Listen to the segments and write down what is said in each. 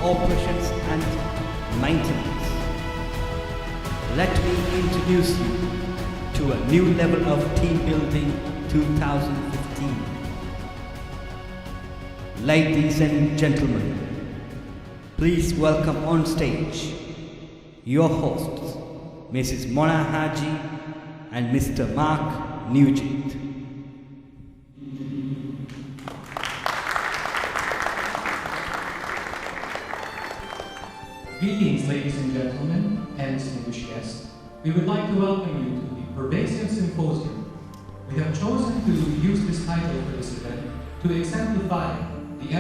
operations and maintenance. Let me introduce you to a new level of team building 2015. Ladies and gentlemen, please welcome on stage your hosts, Mrs. Mona Haji and Mr. Mark Nugent. Greetings, ladies and gentlemen, and distinguished guests. We would like to welcome you to the Pervasive Symposium. We have chosen to use this title for this event to exemplify the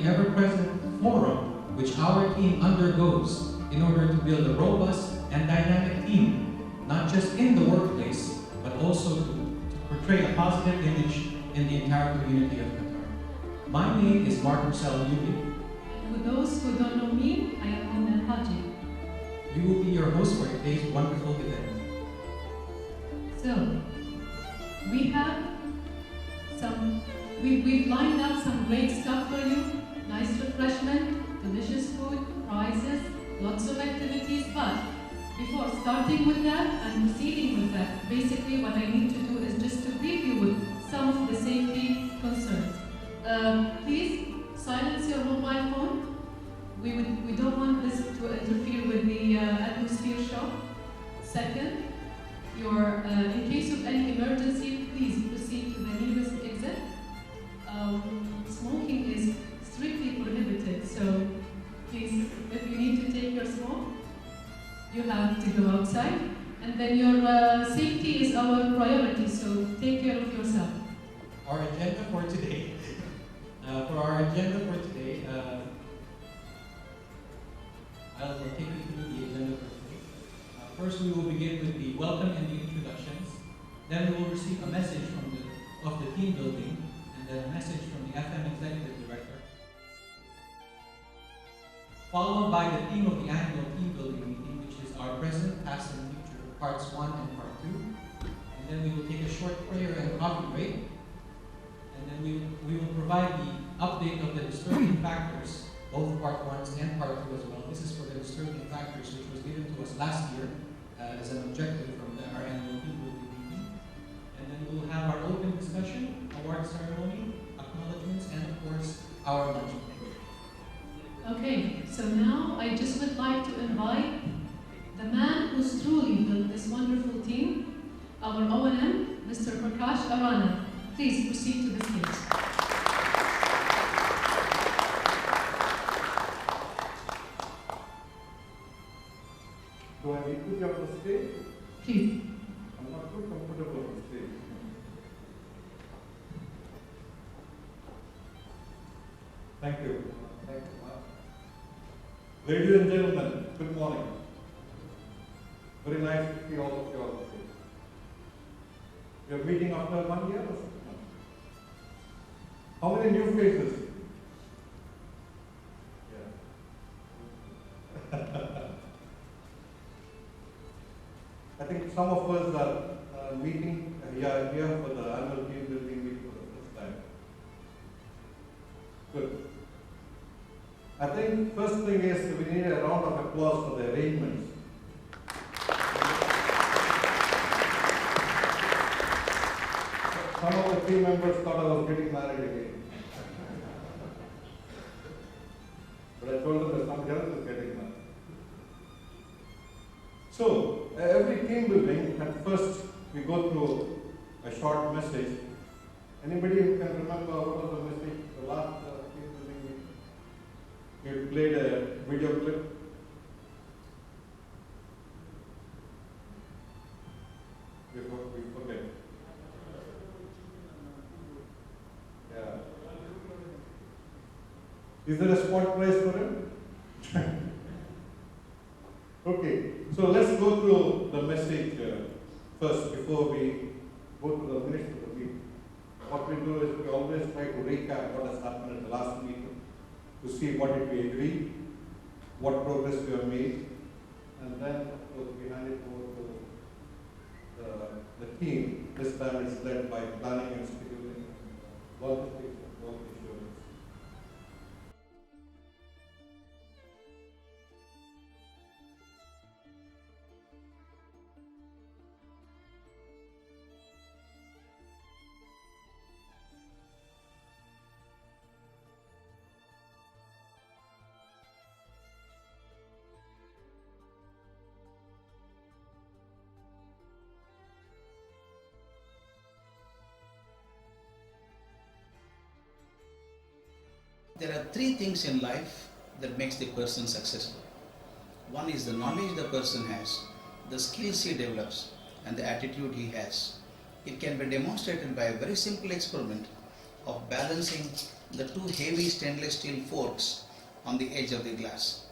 ever-present forum which our team undergoes in order to build a robust and dynamic team, not just in the workplace, but also to portray a positive image in the entire community of Qatar. My name is Ahmed Fazal Ali. For those who don't know me, I am Ahmed Fazal Ali. We will be your host for today's wonderful event. So, we've lined up some great stuff for you. Nice refreshment, delicious food, prizes, lots of activities. But before starting with that and proceeding with that, basically what I need to do is just to brief you with some of the safety concerns. Please silence your mobile phone. We don't want this to interfere with the atmosphere show. Second, in case of any emergency, please proceed to the nearest exit. Smoking is strictly prohibited, so please, if you need to take your smoke, you have to go outside. And then your safety is our priority, so take care of yourself. Our agenda for today, I'll take you through the agenda for today. First, we will begin with the welcome and the introductions. Then we will receive a message of the team building, and then a message from the FM Executive Director, followed by the theme of the annual team building meeting, which is our present, past, and future, parts 1 and part 2. And then we will take a short prayer and coffee break. And then we will provide the update of the disturbing factors, both part 1 and part 2 as well. This is for the disturbing factors, which was given to us last year as an objective from our annual team building meeting. And then we will have our open discussion, award ceremony, acknowledgements, and of course, our lunch break. Okay, so now I just would like to invite the man who's truly built this wonderful team, our O&M, Mr. Prakash Arana. Please proceed to the stage. Do I need to be on the stage? Please. I'm not too comfortable on the stage. Thank you. Thank you, Mark. Ladies and gentlemen, good morning. Very nice to see all of you on the stage. We are meeting after 1 year or 6 months. How many new faces? Yeah. I think some of us are meeting here for the annual team building meeting for the first time. Good. I think first thing is we need a round of applause for the arrangements. Some of the team members thought I was getting married again. But I told them that somebody else is getting married. So, every team building, at first we go through a short message. Anybody who can remember what was the message, the last team building meeting? We played a video clip. We forget. Yeah. Is there a spot prize for him? Okay, so let's go through the message first before we go to the minutes of the meeting. What we do is we always try to recap what has happened at the last meeting to see what did we agree, what progress we have made, and then of course we hand it over to the team. This time is led by planning and scheduling, logistics and quality assurance. There are three things in life that makes the person successful. One is the knowledge the person has, the skills he develops, and the attitude he has. It can be demonstrated by a very simple experiment of balancing the two heavy stainless steel forks on the edge of the glass.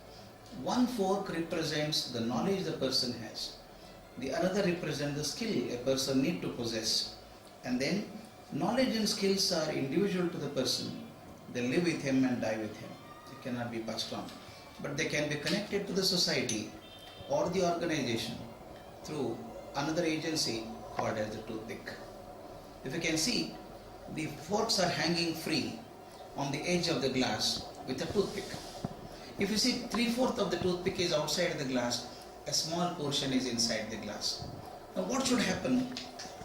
One fork represents the knowledge the person has. The another represents the skill a person needs to possess. And then knowledge and skills are individual to the person. They live with him and die with him. They cannot be passed on. But they can be connected to the society or the organization through another agency called as the toothpick. If you can see, the forks are hanging free on the edge of the glass with a toothpick. If you see, 3/4 of the toothpick is outside the glass, a small portion is inside the glass. Now what should happen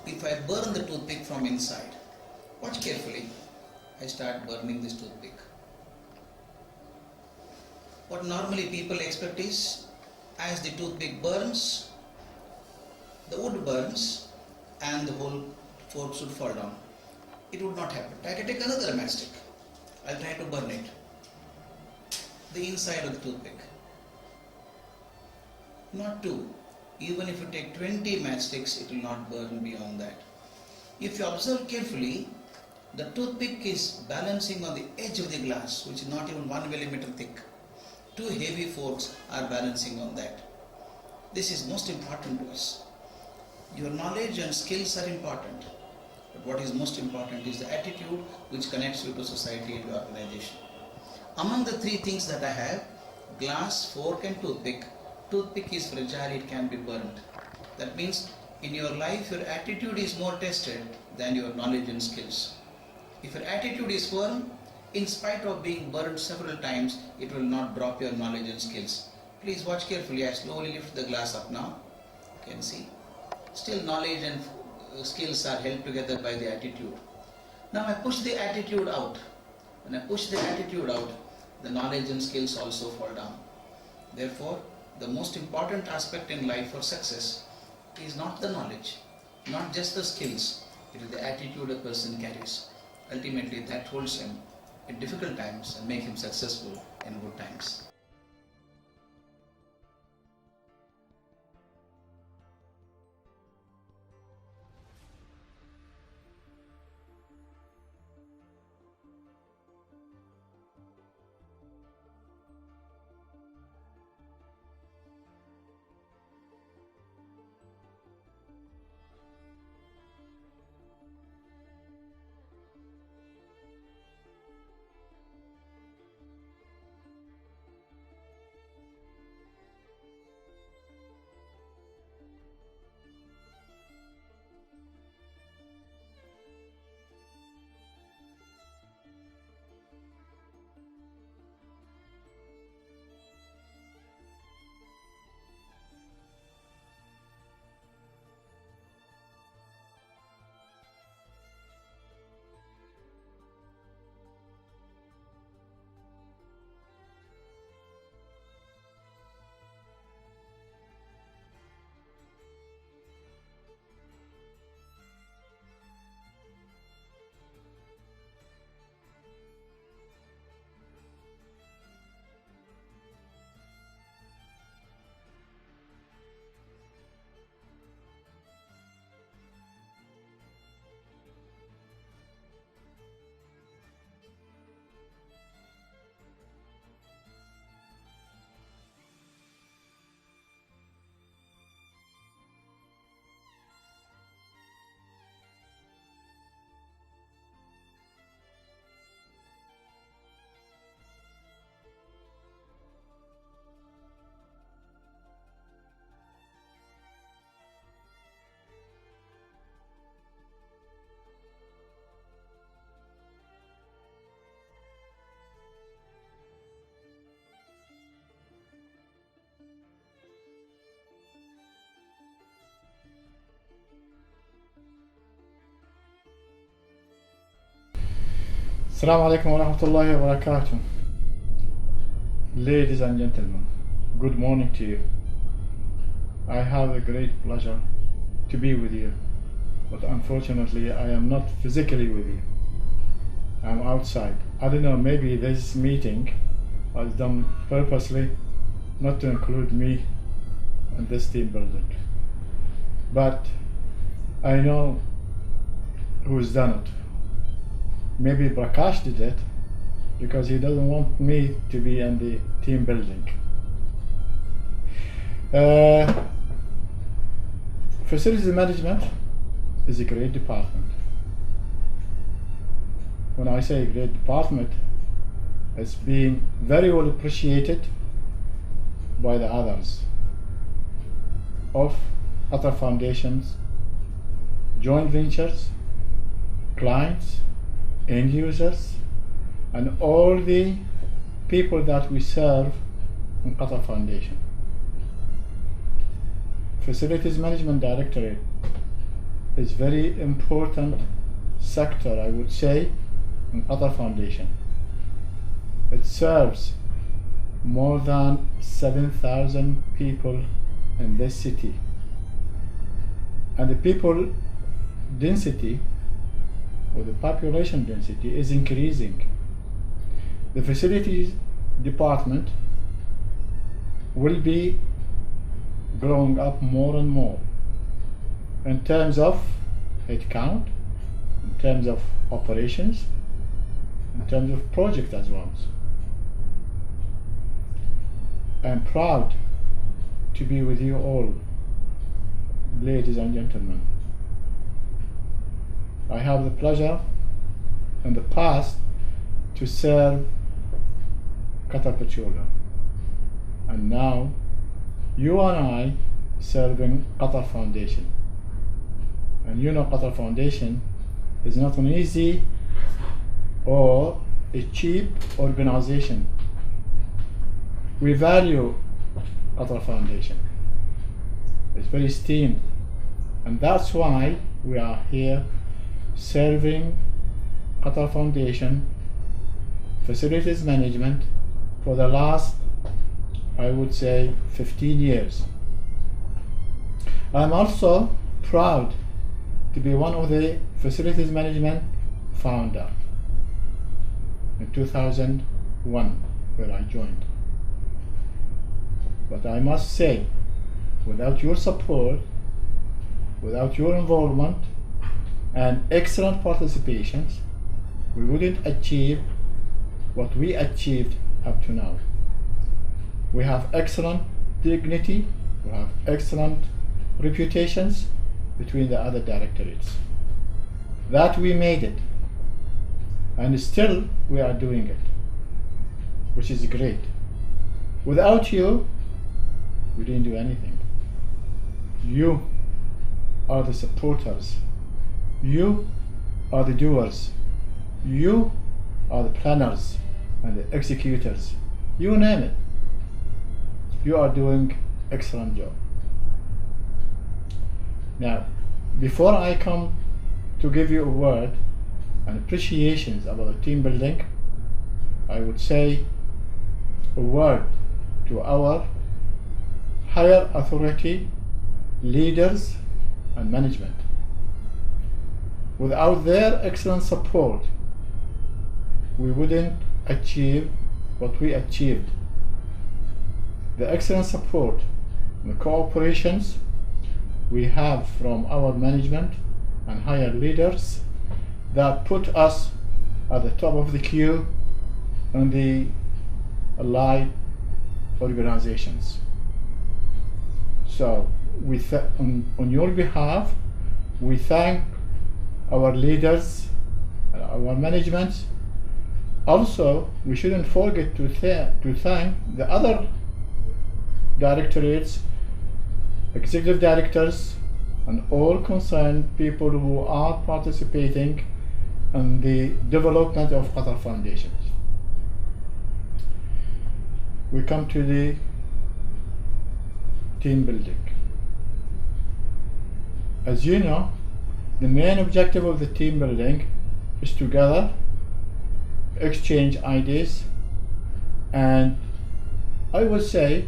if I burn the toothpick from inside? Watch carefully. I start burning this toothpick. What normally people expect is, as the toothpick burns, the wood burns and the whole fork should fall down. It would not happen. I can take another matchstick. I'll try to burn it. The inside of the toothpick. Not two. Even if you take 20 matchsticks, it will not burn beyond that. If you observe carefully, the toothpick is balancing on the edge of the glass, which is not even 1 millimeter thick. Two heavy forks are balancing on that. This is most important to us. Your knowledge and skills are important, but what is most important is the attitude which connects you to society and the organization. Among the three things that I have, glass, fork and toothpick, toothpick is fragile, it can be burnt. That means in your life, your attitude is more tested than your knowledge and skills. If your attitude is firm, in spite of being burnt several times, it will not drop your knowledge and skills. Please watch carefully. I slowly lift the glass up now. You can see. Still knowledge and skills are held together by the attitude. Now I push the attitude out. When I push the attitude out, the knowledge and skills also fall down. Therefore, the most important aspect in life for success is not the knowledge, not just the skills. It is the attitude a person carries. Ultimately, that holds him in difficult times and make him successful in good times. Assalamu alaikum wa rahmatullahi wa barakatuh. Ladies and gentlemen, good morning to you. I have a great pleasure to be with you, but unfortunately I am not physically with you. I'm outside. I don't know, maybe this meeting was done purposely not to include me in this team building. But I know who's done it. Maybe Prakash did it because he doesn't want me to be in the team building. Facilities management is a great department. When I say great department, it's being very well appreciated by the others of other foundations, joint ventures, clients, end users, and all the people that we serve in Qatar Foundation. Facilities Management Directorate is very important sector, I would say, in Qatar Foundation. It serves more than 7,000 people in this city. And the people density, or the population density, is increasing. The facilities department will be growing up more and more in terms of headcount, in terms of operations, in terms of project as well. I'm proud to be with you all, ladies and gentlemen. I have the pleasure in the past to serve Qatar Petroleum, and now you and I serving Qatar Foundation. And you know Qatar Foundation is not an easy or a cheap organization. We value Qatar Foundation. It's very esteemed, and that's why we are here serving Qatar Foundation facilities management for the last, I would say, 15 years. I'm also proud to be one of the facilities management founder in 2001, where I joined. But I must say, without your support, without your involvement and excellent participations, we wouldn't achieve what we achieved up to now. We have excellent dignity, we have excellent reputations between the other directorates. That we made it, and still we are doing it, which is great. Without you, we didn't do anything. You are the supporters. You are the doers. You are the planners and the executors. You name it. You are doing excellent job. Now, before I come to give you a word and appreciations about team building, I would say a word to our higher authority, leaders and management. Without their excellent support, we wouldn't achieve what we achieved. The excellent support and the cooperations we have from our management and higher leaders that put us at the top of the queue in the allied organizations. So on your behalf, we thank our leaders, our management. Also, we shouldn't forget to thank the other directorates, executive directors, and all concerned people who are participating in the development of Qatar Foundation. We come to the team building. As you know, the main objective of the team building is to gather, exchange ideas, and I would say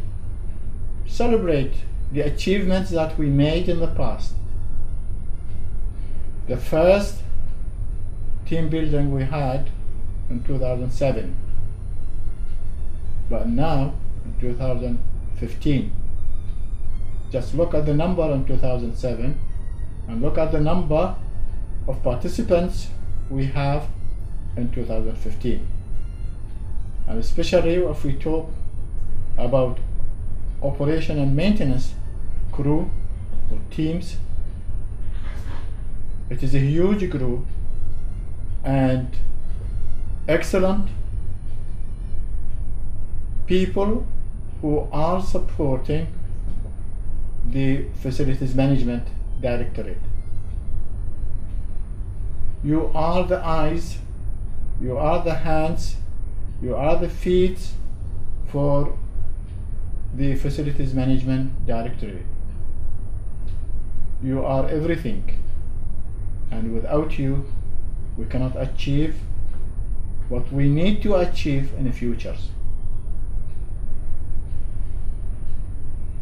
celebrate the achievements that we made in the past. The first team building we had in 2007, but now in 2015. Just look at the number in 2007 and look at the number of participants we have in 2015. And especially if we talk about operation and maintenance crew or teams, it is a huge group and excellent people who are supporting the Facilities Management Directorate. You are the eyes, you are the hands, you are the feet for the Facilities Management Directorate. You are everything, and without you, we cannot achieve what we need to achieve in the futures.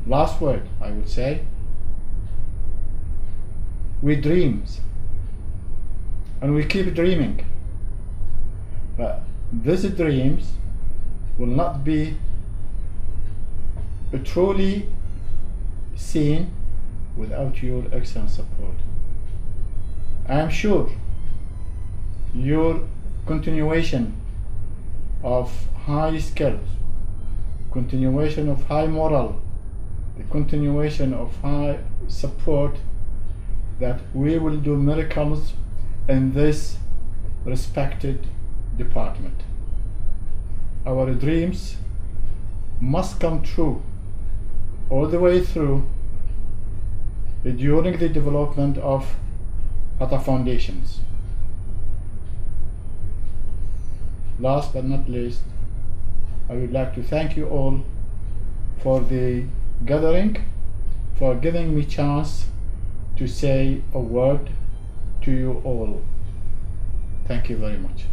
Last word, I would say, we dream and we keep dreaming, but these dreams will not be truly seen without your excellent support. I am sure your continuation of high skills, continuation of high moral, the continuation of high support, that we will do miracles in this respected department. Our dreams must come true all the way through during the development of other foundations. Last but not least, I would like to thank you all for the gathering, for giving me chance to say a word to you all. Thank you very much.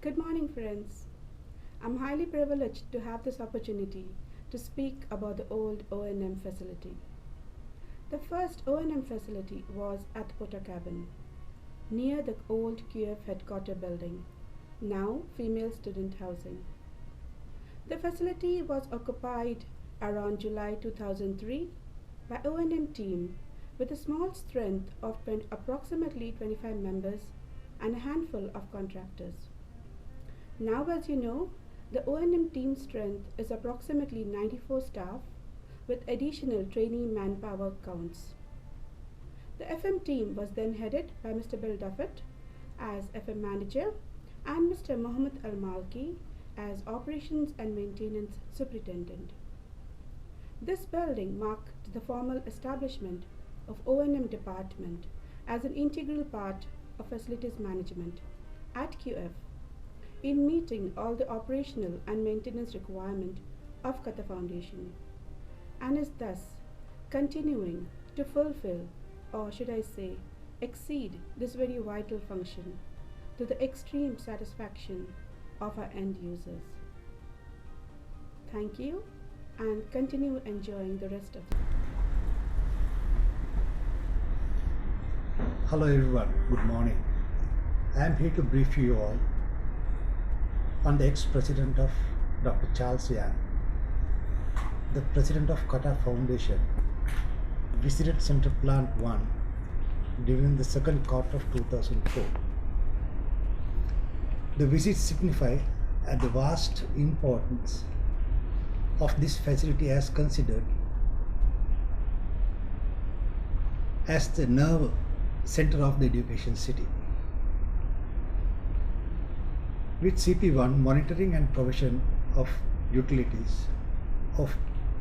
Good morning, friends. I'm highly privileged to have this opportunity to speak about the old O&M facility. The first O&M facility was at Porter Cabin, near the old QF headquarter building, now female student housing. The facility was occupied around July 2003 by O&M team with a small strength of approximately 25 members and a handful of contractors. Now, as you know, the O&M team strength is approximately 94 staff with additional trainee manpower counts. The FM team was then headed by Mr. Bill Duffett as FM manager and Mr. Mohammed Al-Malki as operations and maintenance superintendent. This building marked the formal establishment of O&M department as an integral part of facilities management at QF in meeting all the operational and maintenance requirement of Qatar Foundation, and is thus continuing to fulfill, or should I say, exceed this very vital function to the extreme satisfaction of our end users. Thank you and continue enjoying the rest of the Hello everyone, good morning. I am here to brief you all on the ex-president of Dr. Charles Yang, the president of Qatar Foundation, visited Central Plant 1 during the second quarter of 2004. The visit signifies the vast importance of this facility as considered as the nerve center of the education city. With CP1, monitoring and provision of utilities of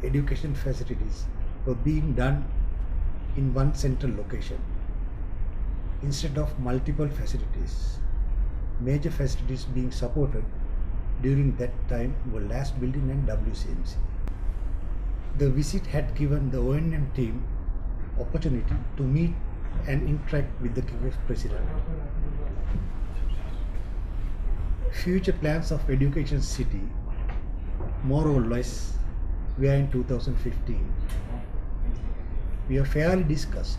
education facilities were being done in one central location instead of multiple facilities. Major facilities being supported during that time were LAS building and WCMC. The visit had given the O&M team opportunity to meet and interact with the QF president. Future plans of education city, more or less, we are in 2015. We are fairly discussed.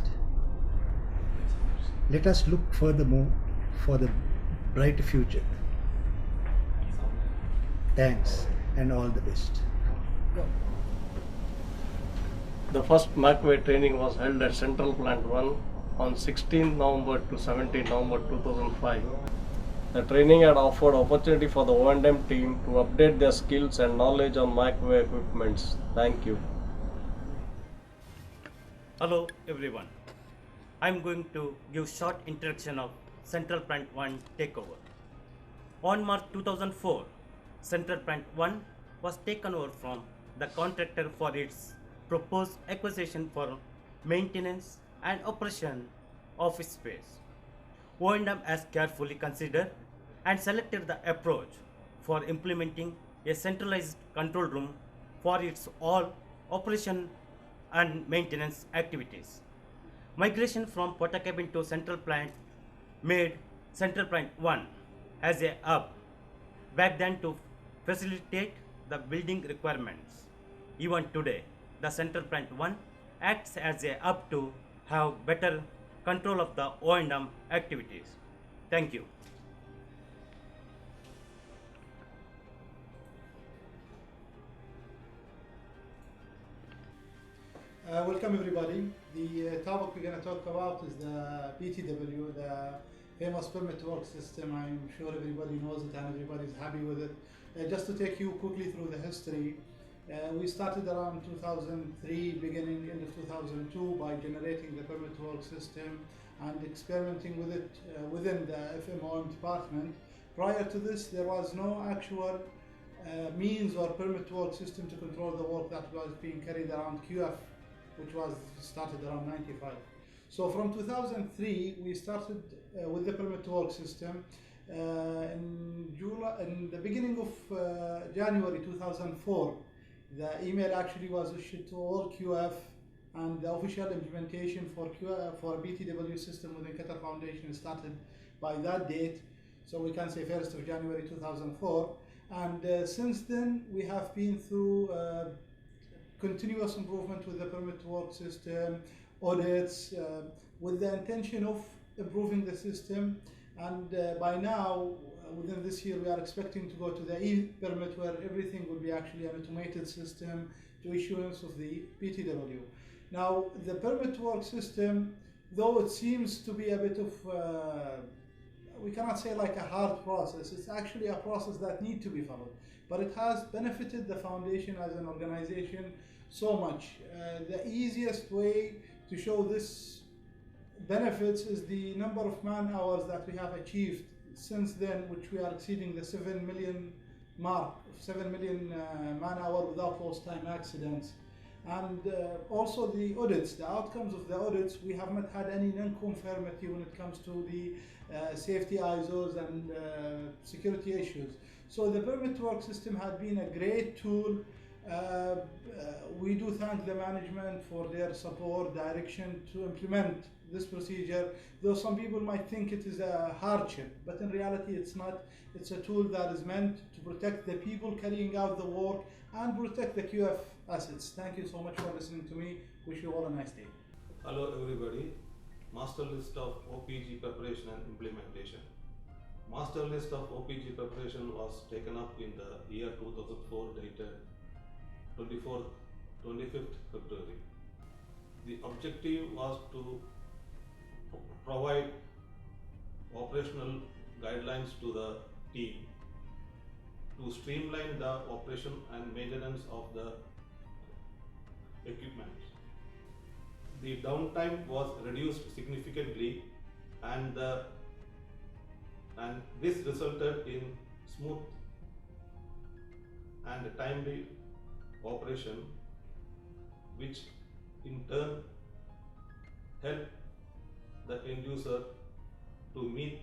Let us look furthermore for the bright future. Thanks and all the best. The first MacWay training was held at Central Plant 1 on 16 November to 17 November 2005. The training had offered opportunity for the O&M team to update their skills and knowledge on MacWay equipments. Thank you. Hello everyone. I'm going to give short introduction of Central Plant 1 takeover. On March 2004, Central Plant 1 was taken over from the contractor for its proposed acquisition for maintenance and operation of space. O&M has carefully considered and selected the approach for implementing a centralized control room for its all operation and maintenance activities. Migration from Portakabin to Central Plant made Central Plant 1 as a hub back then to facilitate the building requirements. Even today, the Central Plant 1 acts as a hub to have better control of the O&M activities. Thank you. Welcome everybody. The topic we're going to talk about is the PTW, the famous permit to work system. I'm sure everybody knows it and everybody's happy with it. Just to take you quickly through the history, we started around 2003, beginning end of 2002 by generating the permit to work system and experimenting with it within the FMOM department. Prior to this, there was no actual means or permit to work system to control the work that was being carried around QF, which was started around 95. So from 2003, we started with the permit to work system. In the beginning of January 2004, the email actually was issued to all QF, and the official implementation for a BTW system within Qatar Foundation started by that date. So we can say 1st of January 2004. And since then, we have been through continuous improvement with the permit to work system, audits, with the intention of improving the system. And by now, within this year, we are expecting to go to the e-permit, where everything will be actually an automated system to issuance of the PTW. Now, the permit to work system, though it seems to be a bit of, we cannot say like a hard process, it's actually a process that needs to be followed. But it has benefited the foundation as an organization so much. The easiest way to show this benefits is the number of man hours that we have achieved since then, which we are exceeding the 7 million mark, 7 million man hour without lost time accidents. And also the audits, the outcomes of the audits, we have not had any non-conformity when it comes to the safety ISOs and security issues. So the permit to work system had been a great tool We do thank the management for their support, direction to implement this procedure. Though some people might think it is a hardship, but in reality it's not. It's a tool that is meant to protect the people carrying out the work and protect the QF assets. Thank you so much for listening to me. Wish you all a nice day. Hello everybody. Master list of OPG preparation and implementation. Master list of OPG preparation was taken up in the year 2004 dated 25th February. The objective was to provide operational guidelines to the team to streamline the operation and maintenance of the equipment. The downtime was reduced significantly and this resulted in smooth and timely operation, which in turn helped the end user to meet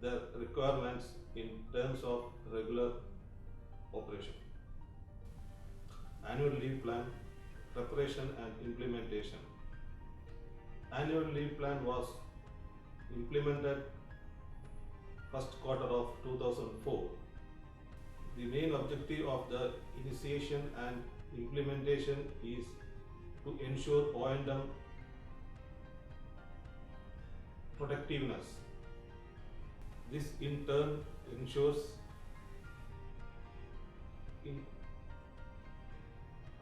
the requirements in terms of regular operation. Annual leave plan preparation and implementation. Annual leave plan was implemented first quarter of 2004. The main objective of the initiation and implementation is to ensure O&M productiveness. This in turn ensures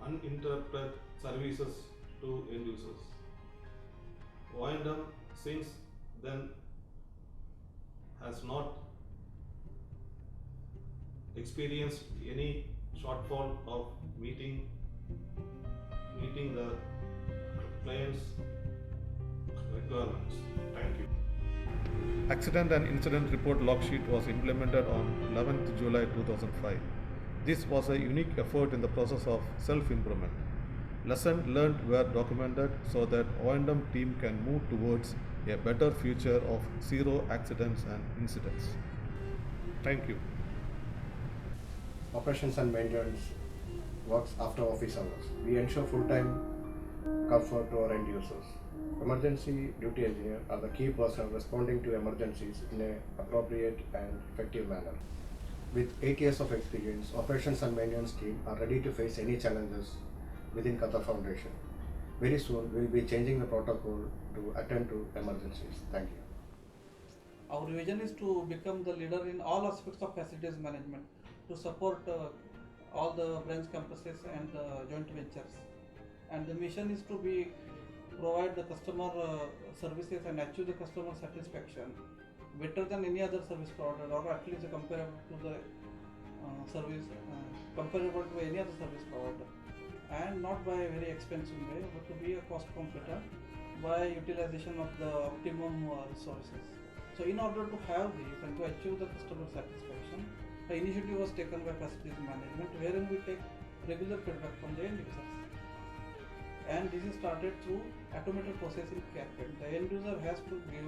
uninterrupted services to end users. O&M since then has not experienced any shortfall of meeting the client's requirements. Thank you. Accident and incident report log sheet was implemented on 11th July 2005. This was a unique effort in the process of self-improvement. Lessons learned were documented so that O&M team can move towards a better future of zero accidents and incidents. Thank you. Operations and maintenance works after office hours. We ensure full-time comfort to our end users. Emergency duty engineer are the key personnel responding to emergencies in an appropriate and effective manner. With 8 years of experience, operations and maintenance team are ready to face any challenges within Qatar Foundation. Very soon, we will be changing the protocol to attend to emergencies. Thank you. Our vision is to become the leader in all aspects of facilities management to support all the branch campuses and joint ventures. And the mission is to provide the customer services and achieve the customer satisfaction better than any other service provider, or at least comparable to the comparable to any other service provider, and not by a very expensive way, but to be a cost competitor by utilization of the optimum resources. So in order to have this and to achieve the customer satisfaction, the initiative was taken by facilities management, wherein we take regular feedback from the end users. And this is started through automated processing campaign. The end user has to give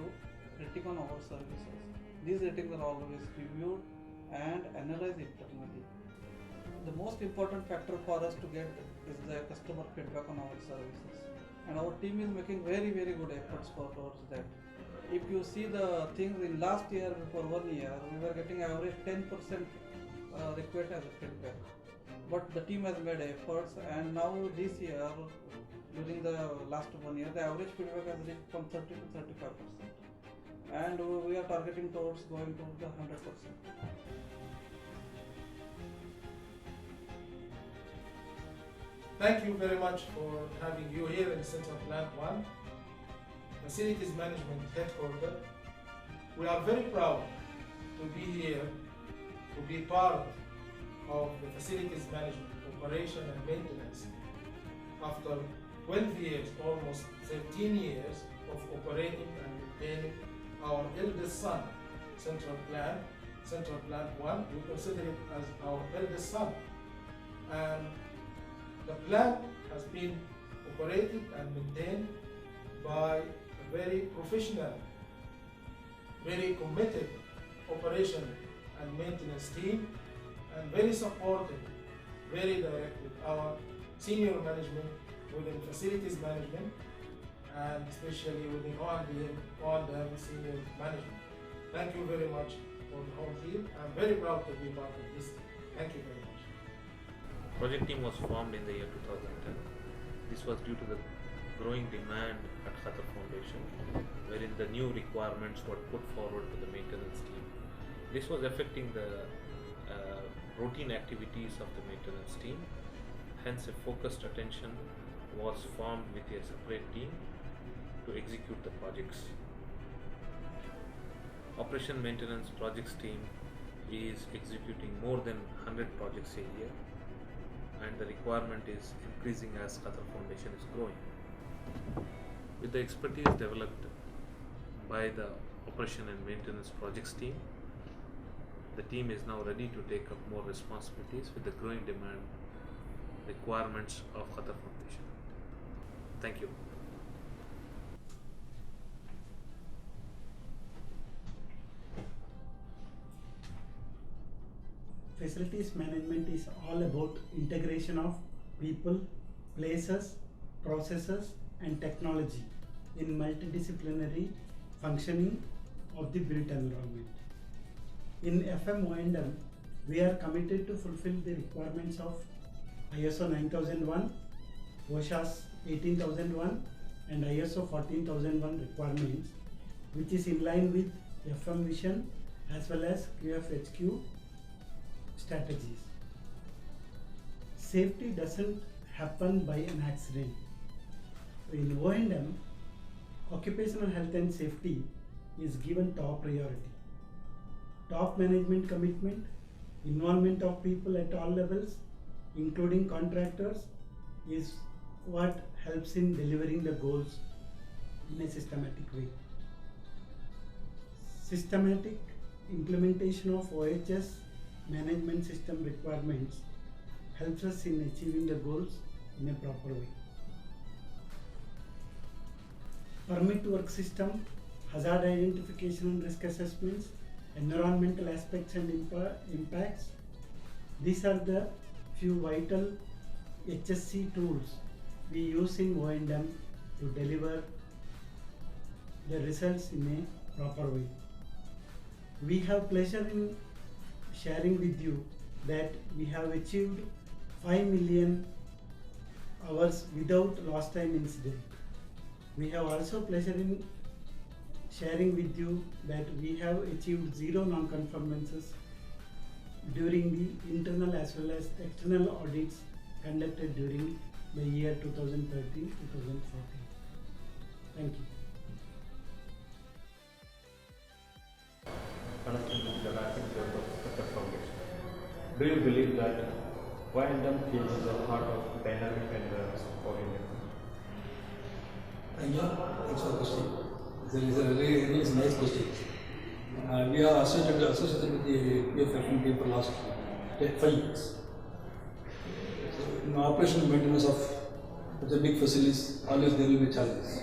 rating on our services. These ratings are always reviewed and analyzed internally. The most important factor for us to get is the customer feedback on our services. And our team is making very, very good efforts towards that. If you see the things in last year, for 1 year, we were getting average 10% request as a feedback. But the team has made efforts, and now this year, during the last 1 year, the average feedback has reached from 30 to 35%. And we are targeting towards going to the 100%. Thank you very much for having you here in Central Plant 1, Facilities Management Headquarters. We are very proud to be here, to be part of the Facilities Management Operation and Maintenance after 12 years, almost 13 years of operating and maintaining our eldest son, Central Plant 1. We consider it as our eldest son. And the plant has been operated and maintained by a very professional, very committed operation and maintenance team, and very supported very direct with our senior management within facilities management and especially within O&M senior management. Thank you very much for the whole team. I'm very proud to be part of this team. Thank you very much. Project team was formed in the year 2010. This was due to the growing demand at Qatar Foundation, wherein the new requirements were put forward to the maintenance team. This was affecting the routine activities of the maintenance team. Hence, a focused attention was formed with a separate team to execute the projects. Operation Maintenance Projects team is executing more than 100 projects a year, and the requirement is increasing as Qatar Foundation is growing. With the expertise developed by the Operation and Maintenance Projects team, the team is now ready to take up more responsibilities with the growing demand requirements of Qatar Foundation. Thank you. Facilities management is all about integration of people, places, processes and technology in multidisciplinary functioning of the built environment. In FM O&M, we are committed to fulfill the requirements of ISO 9001, OSHA's 18001 and ISO 14001 requirements, which is in line with FM vision as well as QFHQ strategies. Safety doesn't happen by an accident. In O&M, occupational health and safety is given top priority. Top management commitment, involvement of people at all levels, including contractors, is what helps in delivering the goals in a systematic way. Systematic implementation of OHS management system requirements helps us in achieving the goals in a proper way. Permit work system, hazard identification and risk assessments, environmental aspects and impacts. These are the few vital HSC tools we use in O&M to deliver the results in a proper way. We have pleasure in sharing with you that we have achieved 5 million hours without lost time incident. We have also pleasure in sharing with you that we have achieved 0 non-conformances during the internal as well as external audits conducted during the year 2013-2014. Thank you. Connecting with the rapid growth of the foundation. Do you believe that O&M team is a part of dynamic and supporting? Thank you. Thanks for the question. It's a really nice question. We are associated with the PFFM team for the last 5 years. So in operation and maintenance of such a big facilities, always there will be challenges.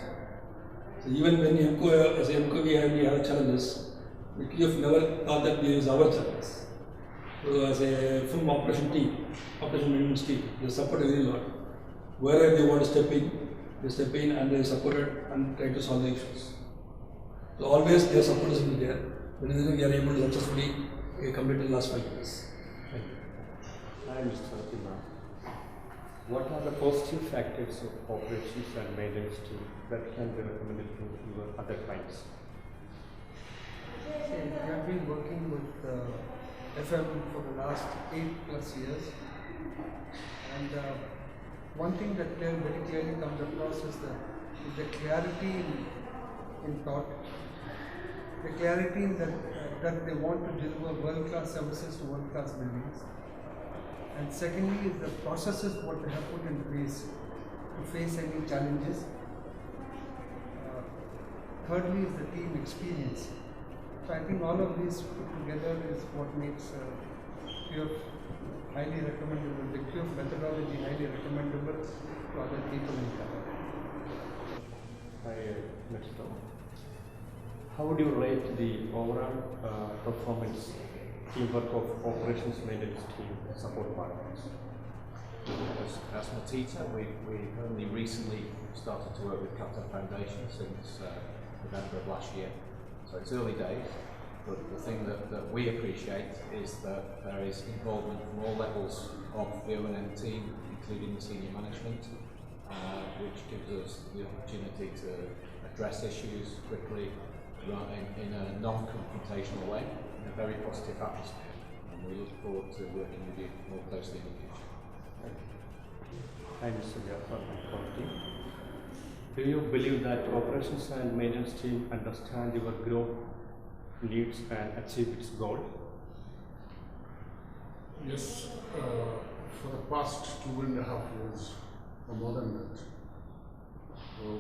So even when as MCO we have challenges, the PF never thought that there is our challenges. So as a full operation maintenance team, they support a very lot. Wherever they want to step in, they step in and they support it and try to solve the issues. So always their support is there. That is why we are able to successfully complete the last 5 years. Thank you. Hi, Mr. Fatima. What are the positive factors of operations and maintenance team that can be recommended to your other clients? We have been working with FM for the last 8+ years, and one thing that very clearly comes across is the clarity in thought, the clarity in that they want to deliver world-class services to world-class buildings, and secondly is the processes what they have put in place to face any challenges. Thirdly is the team experience. So I think all of these put together is what makes QF highly recommendable, the QF methodology highly recommendable to other people in Qatar. Hi, Mr. How would you rate the overall performance teamwork of operations maintenance team support partners? As Matita, we only recently started to work with Qatar Foundation since November of last year, so it's early days. But the thing that we appreciate is that there is involvement from all levels of the O&M team, including the senior management, which gives us the opportunity to address issues quickly in a non-confrontational way, in a very positive atmosphere. And we look forward to working with you more closely in the future. Thank you. Hi, Mr. Jafar and Quality. Do you believe that operations and maintenance team understand your growth needs and achieve its goal? Yes, for the past 2.5 years, or more than that,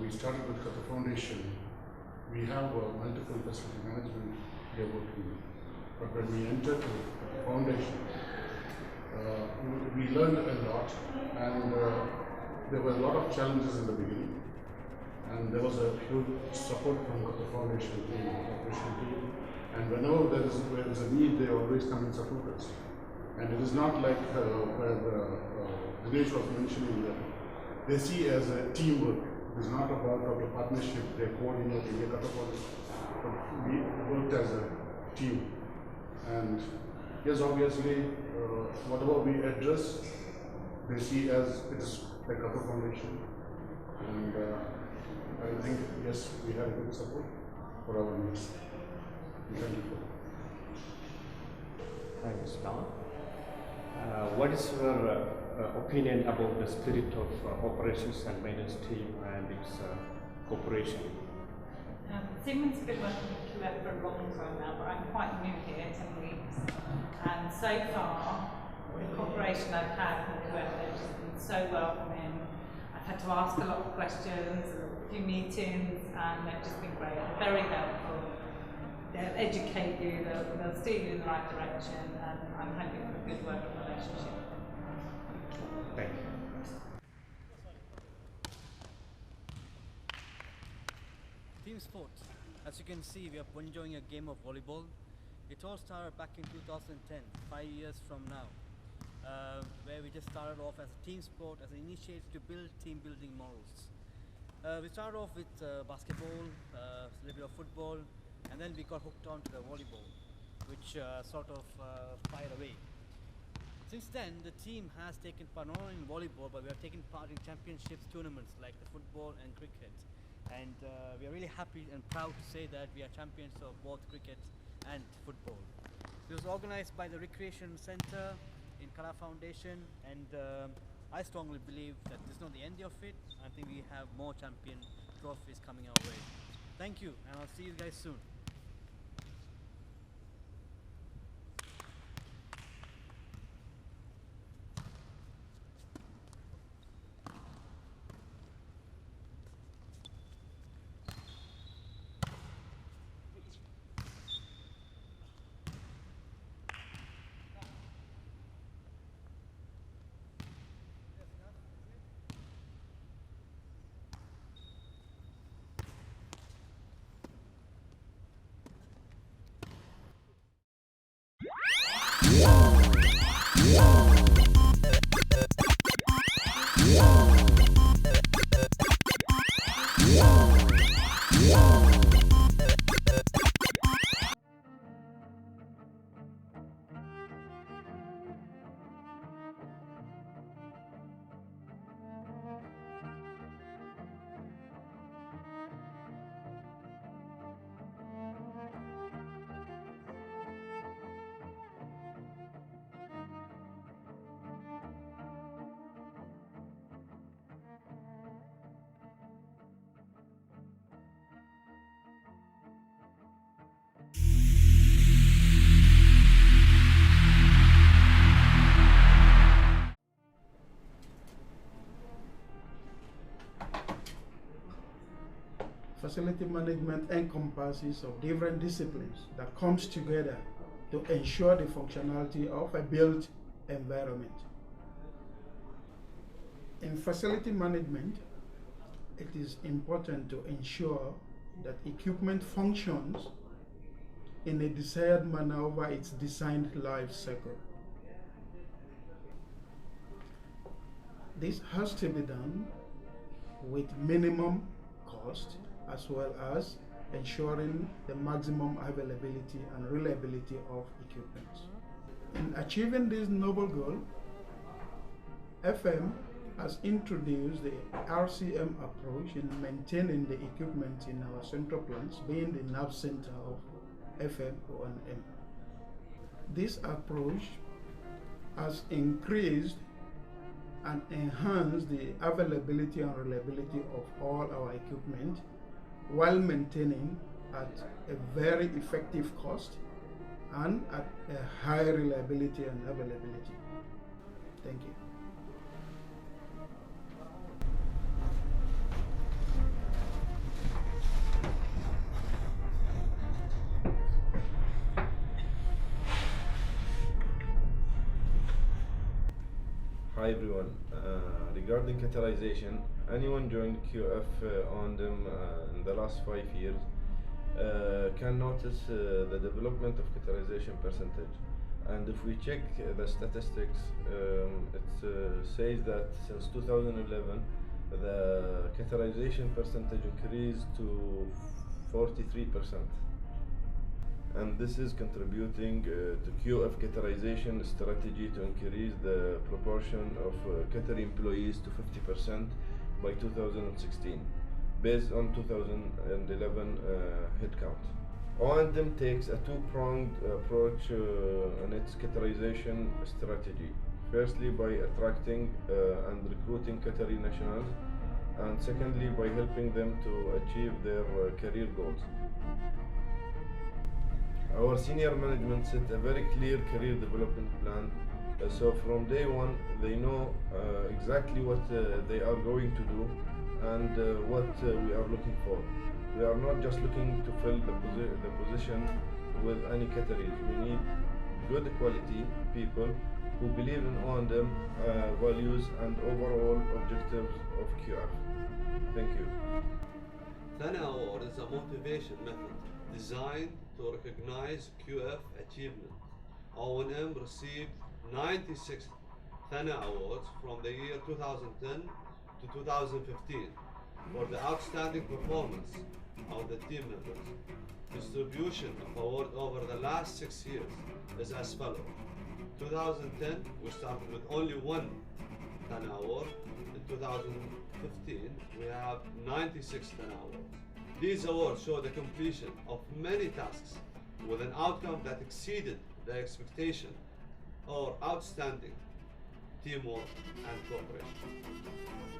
we started with the foundation. We have multiple facility management we are working with. But when we entered the foundation, we learned a lot, and there were a lot of challenges in the beginning. And there was a huge support from the foundation team, operation team. And whenever there is a need, they always come and support us. And it is not like where Dinesh was mentioning that they see as a teamwork. It is not about the partnership, they are coordinating, they cut upon it. But we worked as a team. And yes, obviously, whatever we address, they see as it is like other foundation. And I think, yes, we have good support for our needs. Thank you for that. Thank you, Stan. What is your opinion about the spirit of operations and maintenance team and its cooperation? Sigmund's been working with QF for a long time now, but I'm quite new here, 10 weeks. And so far, the cooperation I've had with QF has just been so welcoming. I've had to ask a lot of questions, a few meetings, and they've just been great. They're very helpful. They'll educate you, they'll steer you in the right direction, and I'm hoping for a good working relationship. Thank you. Team sports. As you can see, we are enjoying a game of volleyball. It all started back in 2010, 5 years from now, where we just started off as a team sport, as an initiative to build team building morals. We started off with basketball, a little bit of football, and then we got hooked on to the volleyball, which sort of fired away. Since then, the team has taken part not only in volleyball, but we have taken part in championships tournaments like the football and cricket. And we are really happy and proud to say that we are champions of both cricket and football. It was organized by the Recreation Center in Kala Foundation, and I strongly believe that this is not the end of it. I think we have more champion trophies coming our way. Thank you, and I'll see you guys soon. Facility management encompasses of different disciplines that comes together to ensure the functionality of a built environment. In facility management, it is important to ensure that equipment functions in a desired manner over its designed life cycle. This has to be done with minimum cost as well as ensuring the maximum availability and reliability of equipment. In achieving this noble goal, FM has introduced the RCM approach in maintaining the equipment in our central plants, being the nerve center of FM O&M. This approach has increased and enhanced the availability and reliability of all our equipment while maintaining at a very effective cost and at a high reliability and availability. Thank you. Hi everyone. Regarding categorization, anyone joined QF on them in the last 5 years can notice the development of categorization percentage. And if we check the statistics, it says that since 2011, the categorization percentage increased to 43%. And this is contributing to QF categorization strategy to increase the proportion of Qatari employees to 50% by 2016, based on 2011 headcount. O&M takes a two-pronged approach in its categorization strategy. Firstly, by attracting and recruiting Qatari nationals, and secondly, by helping them to achieve their career goals. Our senior management set a very clear career development plan, so from day one they know exactly what they are going to do and what we are looking for. We are not just looking to fill the position with any categories. We need good quality people who believe in O&M values and overall objectives of QF. Thank you. Thana Award is a motivation method designed to recognize QF achievement. O&M received 96 Thana Awards from the year 2010 to 2015 for the outstanding performance of the team members. Distribution of award over the last 6 years is as follows. 2010, we started with only one Thana Award. In 2015, we have 96 Thana Awards. These awards show the completion of many tasks with an outcome that exceeded the expectation or outstanding teamwork and cooperation.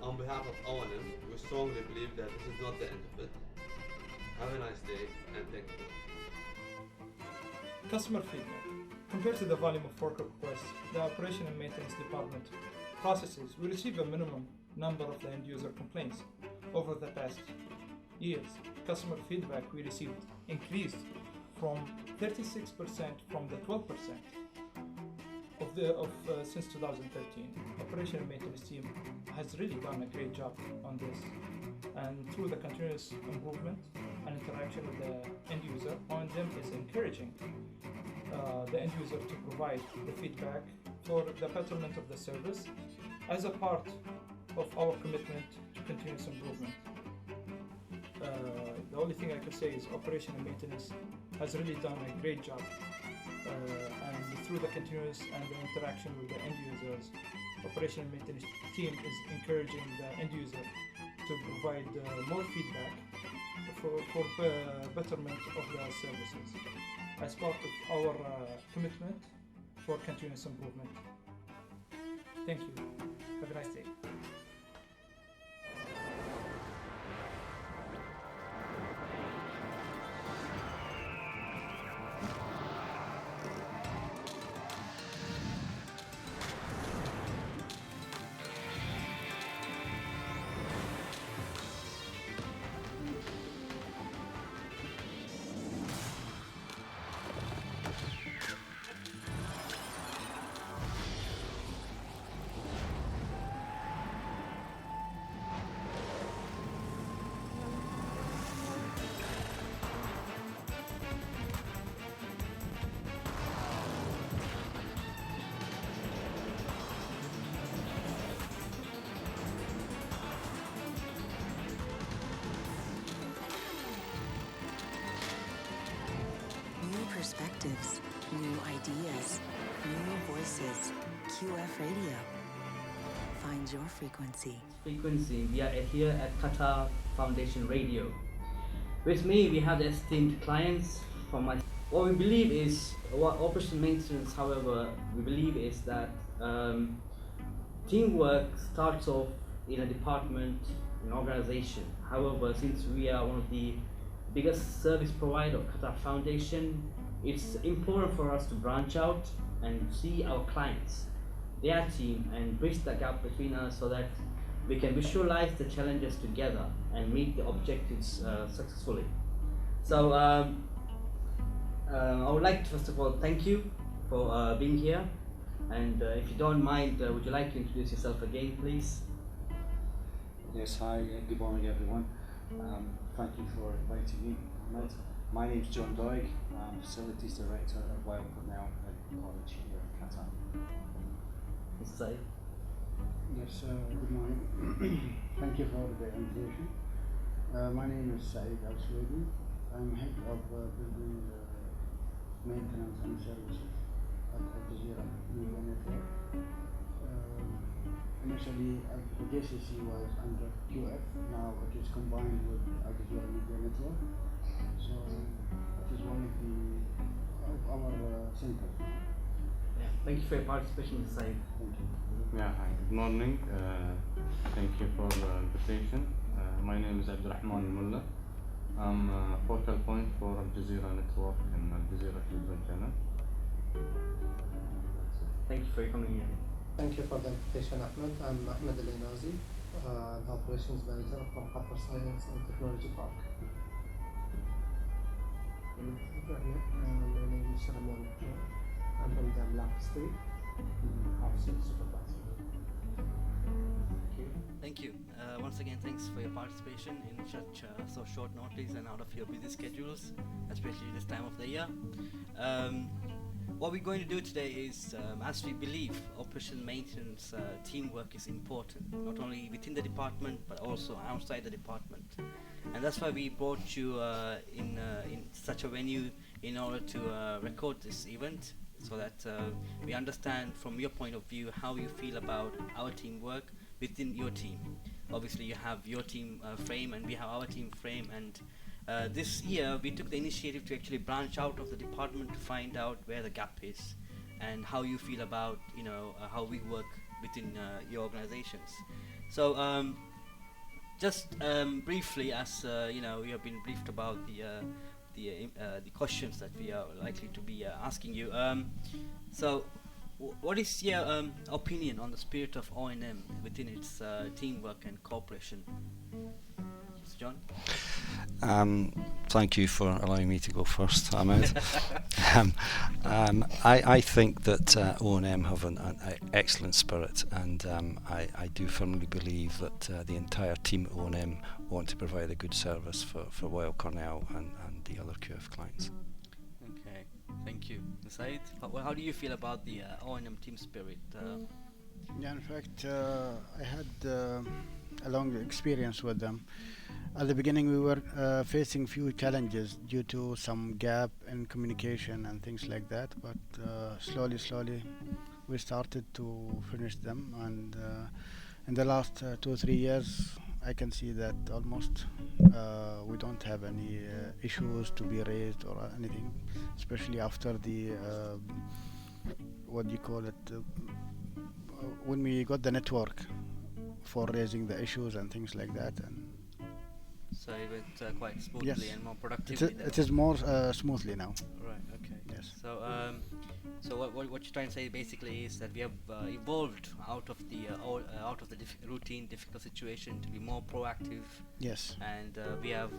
On behalf of O&M, we strongly believe that this is not the end of it. Have a nice day and thank you. Customer feedback. Compared to the volume of work requests, the operation and maintenance department processes, we receive a minimum number of the end user complaints. Over the past years, customer feedback we received increased from 36% from the 12% since 2013. Operation and maintenance team has really done a great job on this, and through the continuous improvement and interaction with the end user, O&M is encouraging the end user to provide the feedback for the betterment of the service as a part of our commitment to continuous improvement. The only thing I could say is operation and maintenance has really done a great job, and through the continuous and the interaction with the end users, operation and maintenance team is encouraging the end user to provide more feedback for betterment of the services as part of our commitment for continuous improvement. Thank you. Have a nice day. perspectives, new ideas, new voices. QF Radio. Find your frequency. We are here at Qatar Foundation Radio. With me, we have the esteemed clients from my. What we believe is, what operation maintenance, however, we believe is that teamwork starts off in a department, an organization. However, since we are one of the biggest service provider of Qatar Foundation, it's important for us to branch out and see our clients, their team, and bridge the gap between us so that we can visualize the challenges together and meet the objectives successfully. So I would like to first of all thank you for being here, and if you don't mind, would you like to introduce yourself again, please? Yes, hi, good morning everyone. Thank you for inviting me, Ahmed. My name is John Doig. I'm Facilities Director at Weill Cornell College here in Qatar. Mr. Said? Yes, good morning. Thank you for the invitation. My name is Saeed Al-Swedi. I'm head of building maintenance and services at Al Jazeera Media Network. Initially, the JCC was under QF. Now it is combined with Al Jazeera Media Network. So it is one of our centers. Yeah. Thank you for your participation, Mr. Said. Thank you. Yeah, hi, good morning. Thank you for the invitation. My name is Abdurrahman Mullah. I'm a focal point for Al Jazeera Network and Al Jazeera Children Channel. Thank you for coming here. Thank you for the invitation, Ahmed. I'm Ahmed Al-Inazi, the Operations Manager from Qatar Science and Technology Park. My name is Sharamon. I'm from the Black State, House Supervisor. Thank you. Once again, thanks for your participation in such so short notice and out of your busy schedules, especially this time of the year. What we're going to do today is, as we believe, operation maintenance teamwork is important, not only within the department but also outside the department. And that's why we brought you in such a venue in order to record this event, so that we understand from your point of view how you feel about our teamwork within your team. Obviously you have your team frame and we have our team frame, and this year we took the initiative to actually branch out of the department to find out where the gap is and how you feel about how we work within your organizations. So just briefly, as we have been briefed about the questions that we are likely to be asking you. So what is your opinion on the spirit of O&M within its teamwork and cooperation? Mr. John? Thank you for allowing me to go first, Ahmed. I think that O&M have an excellent spirit, and I do firmly believe that the entire team at O&M want to provide a good service for Weill Cornell and the other QF clients. Okay, thank you. Said, how do you feel about the O&M team spirit? Yeah, in fact, I had a long experience with them. At the beginning, we were facing few challenges due to some gap in communication and things like that. But slowly, we started to finish them. And in the last 2 or 3 years, I can see that almost we don't have any issues to be raised or anything, especially after the what do you call it? When we got the network for raising the issues and things like that. And so it went quite smoothly, yes, and more productively. it is more smoothly now. Right. Okay. Yes. So so what you're trying to say basically is that we have evolved out of the routine difficult situation to be more proactive. Yes. And we have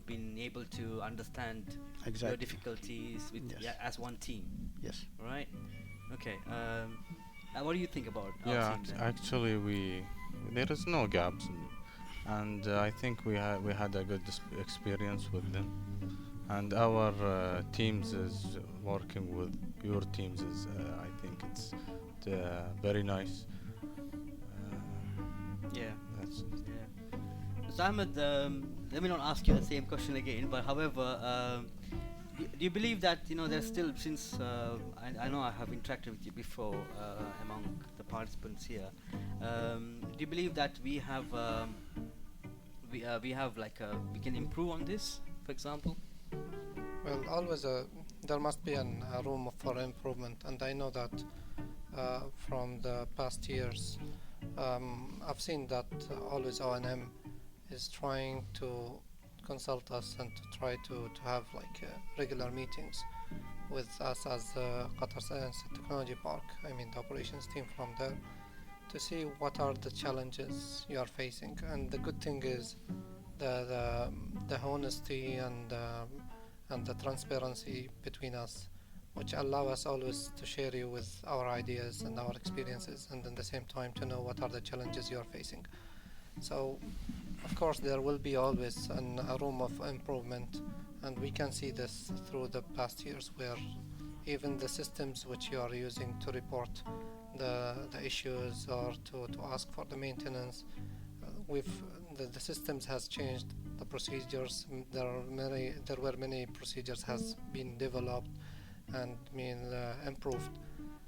been able to understand exactly your difficulties with as one team. Yes. Right. Okay. What do you think about our team then? Actually there is no gaps, and I think we had a good experience with them, and our teams is working with your teams is I think it's very nice. That's it. So Ahmed, let me not ask you the same question again, but however, do you believe that there's still, since I know I have interacted with you before among the participants here, do you believe that we have we can improve on this, for example? Well, always there must be a room for improvement, and I know that from the past years, I've seen that always O&M is trying to consult us and to try to have regular meetings with us as Qatar Science and Technology Park, I mean the operations team from there, to see what are the challenges you are facing. And the good thing is the honesty and the transparency between us, which allow us always to share you with our ideas and our experiences, and at the same time to know what are the challenges you are facing. So of course there will be always a room of improvement, and we can see this through the past years, where even the systems which you are using to report the issues or to ask for the maintenance, the systems has changed, the procedures, there were many procedures has been developed and been improved.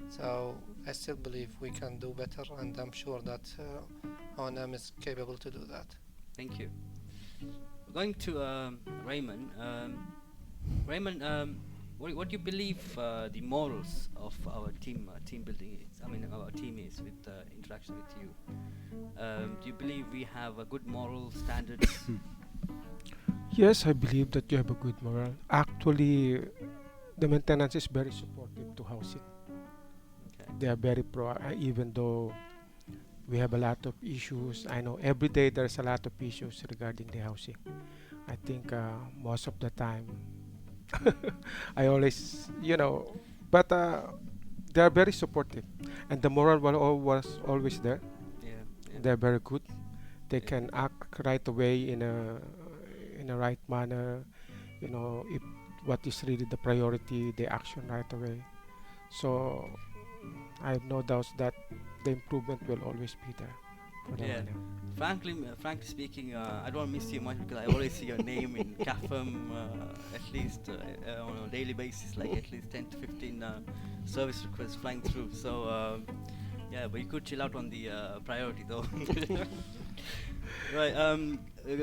So I still believe we can do better, and I'm sure that O&M is capable to do that. Thank you. Going to Raymond. Raymond, what do you believe the morals of our team building is? I mean, our team is with interaction with you. Do you believe we have a good moral standards? Yes, I believe that you have a good moral. Actually, the maintenance is very supportive to housing. Okay. They are very even though we have a lot of issues. I know every day there's a lot of issues regarding the housing. I think most of the time, I always, but they are very supportive, and the moral was always there. Yeah. They're very good. They can act right away in a right manner. If what is really the priority, they action right away. So I have no doubts that the improvement will always be there for the Yeah. Frankly speaking, I don't miss you much because I always see your name in CAFM at least on a daily basis, like at least 10 to 15 service requests flying through. So yeah, but you could chill out on the priority though. Right.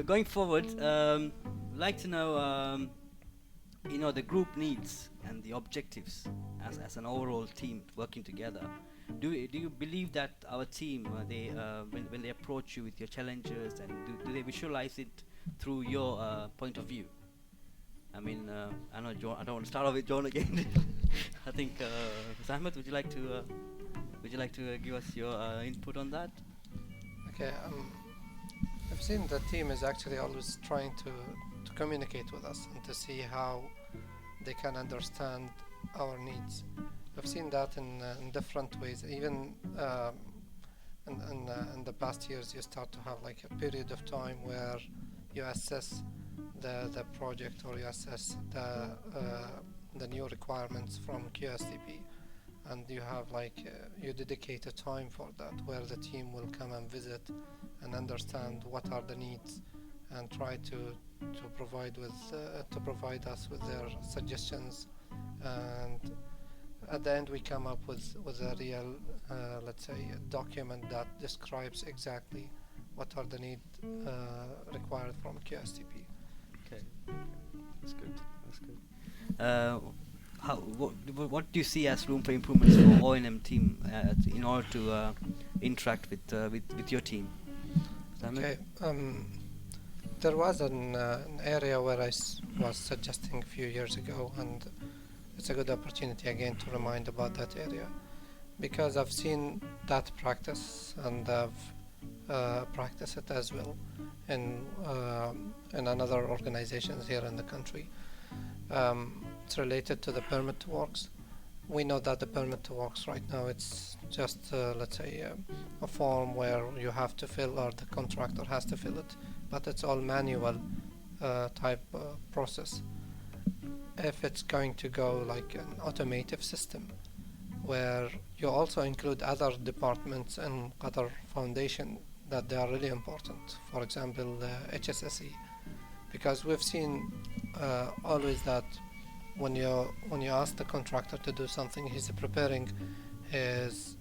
Going forward, I'd like to know, the group needs and the objectives as an overall team working together. Do you believe that our team, when they approach you with your challenges, and do they visualize it through your point of view? I mean, I know John. I don't want to start off with John again. I think Ahmed, would you like to give us your input on that? Okay. I've seen the team is actually always trying to communicate with us and to see how they can understand our needs. I've seen that in different ways. Even in the past years, you start to have like a period of time where you assess the project, or you assess the new requirements from QSTP, and you have you dedicate a time for that, where the team will come and visit and understand what are the needs, and try to provide us with their suggestions. And at the end we come up with a real let's say a document that describes exactly what are the needs required from QSTP. Okay, that's good. What do you see as room for improvements for O&M team in order to interact with your team? Okay. There was an area where I was suggesting a few years ago, and it's a good opportunity again to remind about that area, because I've seen that practice, and I've practiced it as well in another organizations here in the country. It's related to the permit to works. We know that the permit to works right now, it's just let's say a form where you have to fill, or the contractor has to fill it, but it's all manual type process. If it's going to go like an automated system, where you also include other departments in Qatar Foundation that they are really important, for example the HSSE, because we've seen always that when you ask the contractor to do something, he's preparing his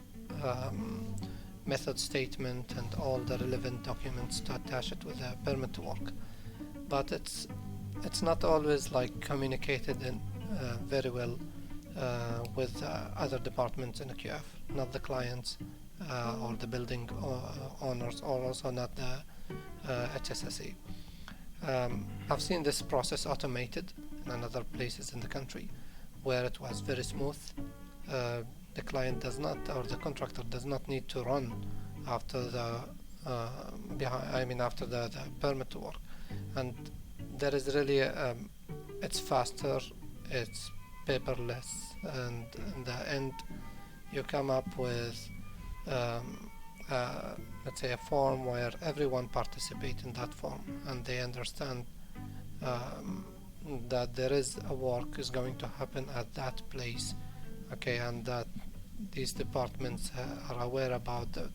method statement and all the relevant documents to attach it with a permit to work. But it's not always like communicated in very well with other departments in a QF, not the clients or the building owners, or also not the HSSE. I've seen this process automated in other places in the country where it was very smooth. The client does not, or the contractor does not need to run after the after the permit to work, and there is really it's faster, it's paperless, and in the end you come up with let's say a form where everyone participates in that form, and they understand that there is a work is going to happen at that place, okay, and that these departments are aware about it,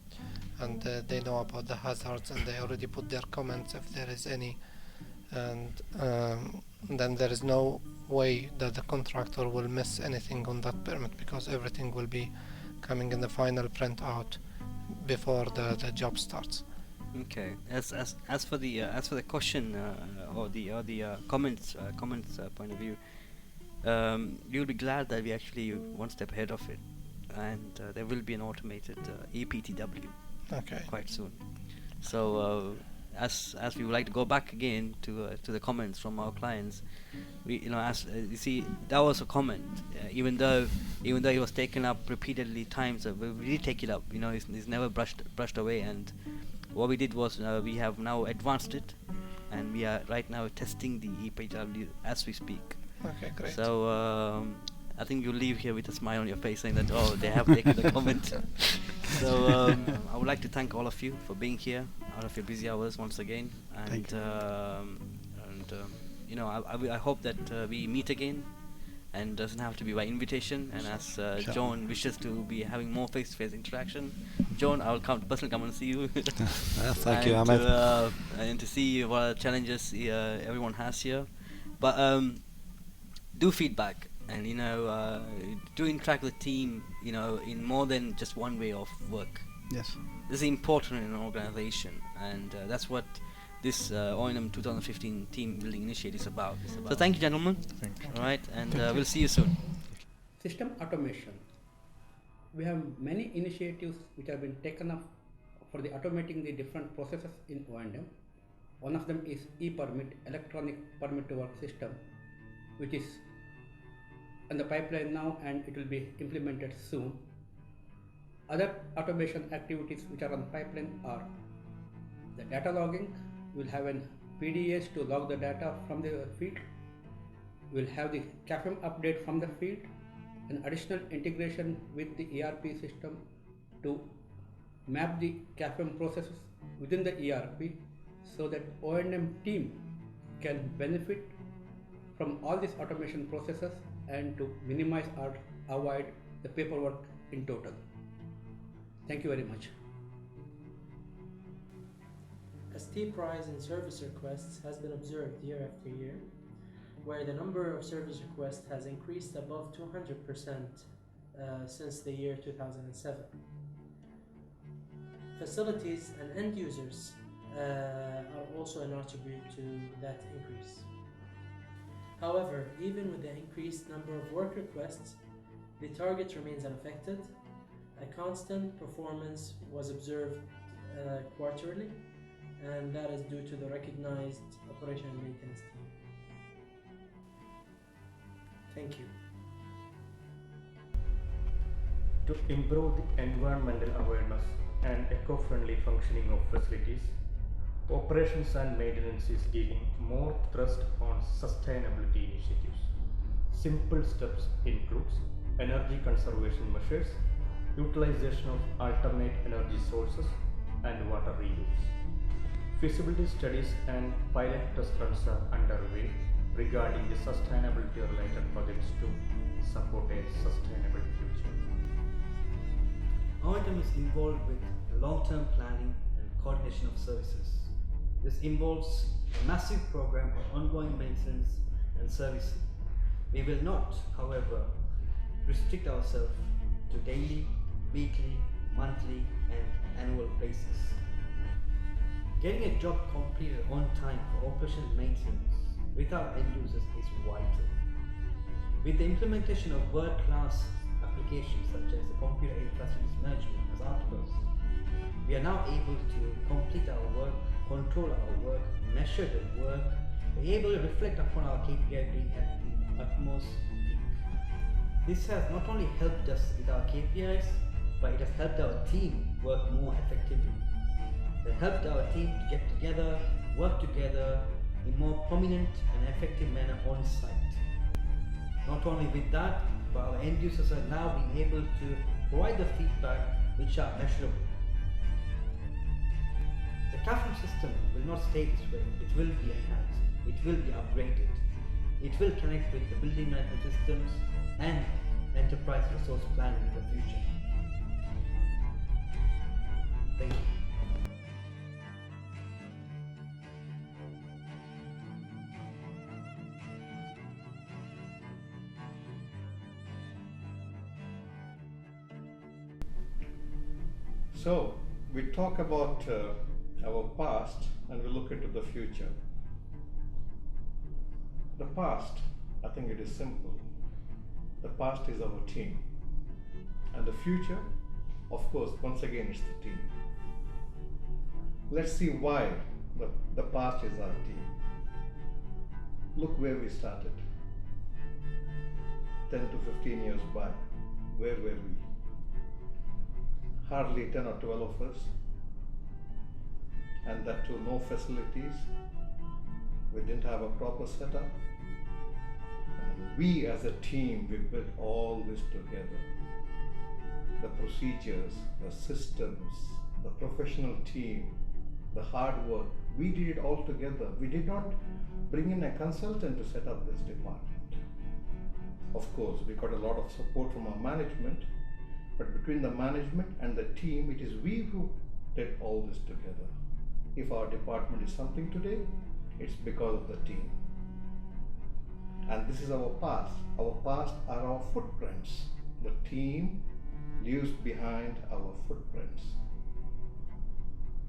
and they know about the hazards, and they already put their comments if there is any, and then there is no way that the contractor will miss anything on that permit, because everything will be coming in the final printout before the job starts. Okay. As for the question or the comments point of view, you'll be glad that we actually one step ahead of it, and there will be an automated EPTW quite soon. So as we would like to go back again to the comments from our clients, we as you see, that was a comment, even though it was taken up repeatedly times, we did take it up. It's never brushed away, and what we did was we have now advanced it, and we are right now testing the EPTW as we speak. Okay, great. So I think you'll leave here with a smile on your face saying that, oh, they have taken the comment. So I would like to thank all of you for being here out of your busy hours once again, and I hope that we meet again, and doesn't have to be by invitation, and as John wishes to be having more face-to-face interaction, John, I will personally come and see you. Thank you, Ahmed. And to see what challenges everyone has here, but do feedback, and do interact with the team, in more than just one way of work. Yes, this is important in an organization, and that's what this O&M 2015 team building initiative is about. So thank you, gentlemen. All right, and we'll see you soon. System automation. We have many initiatives which have been taken up for the automating the different processes in O&M. One of them is e-permit, electronic permit to work system, which is in the pipeline now, and it will be implemented soon. Other automation activities which are on pipeline are the data logging. We'll have an PDS to log the data from the field. We'll have the CAFM update from the field, and additional integration with the ERP system to map the CAFM processes within the ERP, so that O&M team can benefit from all these automation processes and to minimize or avoid the paperwork in total. Thank you very much. A steep rise in service requests has been observed year after year, where the number of service requests has increased above 200% since the year 2007. Facilities and end users are also an attribute to that increase. However, even with the increased number of work requests, the target remains unaffected. A constant performance was observed quarterly, and that is due to the recognized operation and maintenance team. Thank you. To improve the environmental awareness and eco-friendly functioning of facilities, operations and maintenance is giving more thrust on sustainability initiatives. Simple steps includes energy conservation measures, utilization of alternate energy sources, and water reuse. Feasibility studies and pilot test runs are underway regarding the sustainability related projects to support a sustainable future. O&M is involved with long-term planning and coordination of services. This involves a massive program of ongoing maintenance and servicing, We will not, however, restrict ourselves to daily, weekly, monthly, and annual basis. Getting a job completed on time for operational maintenance with our end users is vital. With the implementation of world-class applications such as the computer infrastructure management as Artibus, we are now able to complete our work, control our work, measure the work, be able to reflect upon our KPI being at the utmost peak. This has not only helped us with our KPIs, but it has helped our team work more effectively. It helped our team to get together, work together in more prominent and effective manner on site. Not only with that, but our end users are now being able to provide the feedback which are measurable. The classroom system will not stay this way. It will be enhanced. It will be upgraded. It will connect with the building management systems and enterprise resource planning in the future. Thank you. So, we talk about our past and we look into the future. The past, I think it is simple. The past is our team. And the future, of course, once again, it's the team. Let's see why the past is our team. Look where we started. 10 to 15 years back, where were we? Hardly 10 or 12 of us, and that too no facilities. We didn't have a proper setup. And we as a team, we built all this together. The procedures, the systems, the professional team, the hard work, we did it all together. We did not bring in a consultant to set up this department. Of course, we got a lot of support from our management, but between the management and the team, it is we who did all this together. If our department is something today, it's because of the team. And this is our past. Our past are our footprints. The team leaves behind our footprints.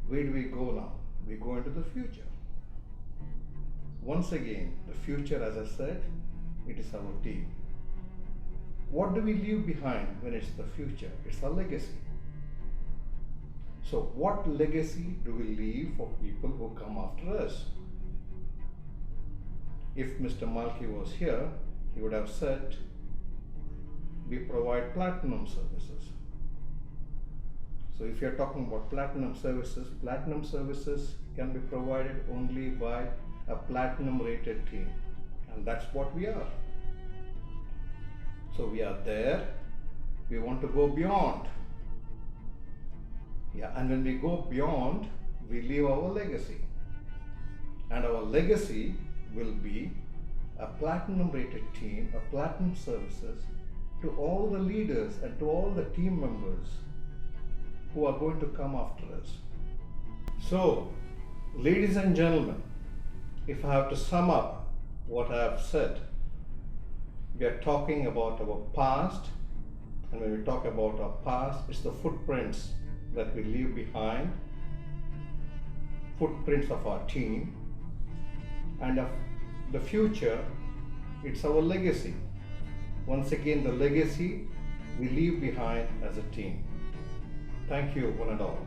Where do we go now? We go into the future. Once again, the future, as I said, it is our team. What do we leave behind when it's the future? It's our legacy. So what legacy do we leave for people who come after us? If Mr. Malki was here, he would have said, we provide platinum services. So if you're talking about platinum services can be provided only by a platinum rated team. And that's what we are. So we are there, we want to go beyond. Yeah, and when we go beyond, we leave our legacy. And our legacy will be a platinum rated team, a platinum services to all the leaders and to all the team members who are going to come after us. So, ladies and gentlemen, if I have to sum up what I have said, we are talking about our past, and when we talk about our past, it's the footprints that we leave behind, footprints of our team, and of the future, it's our legacy. Once again, the legacy we leave behind as a team. Thank you, one and all.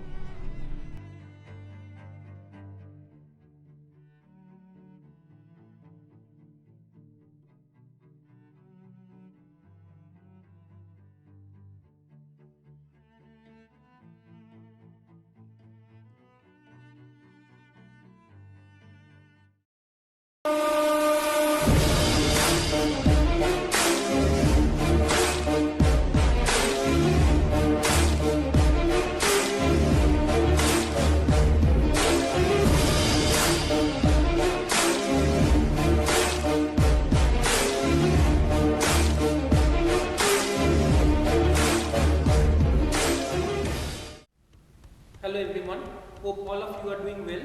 Hello everyone, hope all of you are doing well.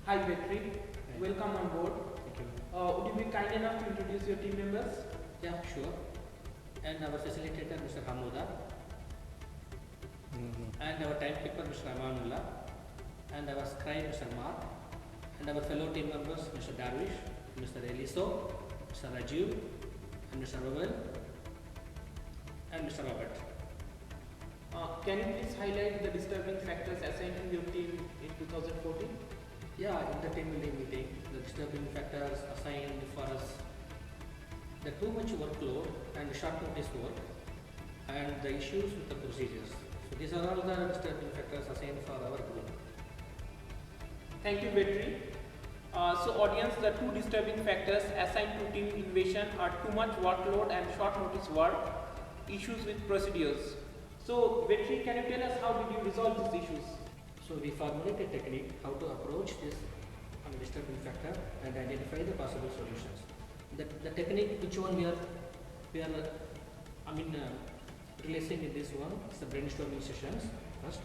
Hi Vetri, welcome on board. Would you be kind enough to introduce your team members? Yeah, sure. And our facilitator, Mr. Hamuda, and our timekeeper, Mr. Amanullah, and our scribe, Mr. Mark, and our fellow team members, Mr. Darwish, Mr. Eliso, Mr. Rajiv, and Mr. Ravel, and Mr. Robert. Can you please highlight the disturbing factors assigned to your team in 2014? Yeah, in the team building meeting, the disturbing factors assigned for us, the too much workload and short notice work, and the issues with the procedures. So these are all the disturbing factors assigned for our group. Thank you, Vetri. So audience, the two disturbing factors assigned to team innovation are too much workload and short notice work, issues with procedures. So Vetri, can you tell us how did you resolve these issues? So we formulate a technique how to approach this disturbing factor and identify the possible solutions. The technique which one we are releasing in this one is the brainstorming sessions first,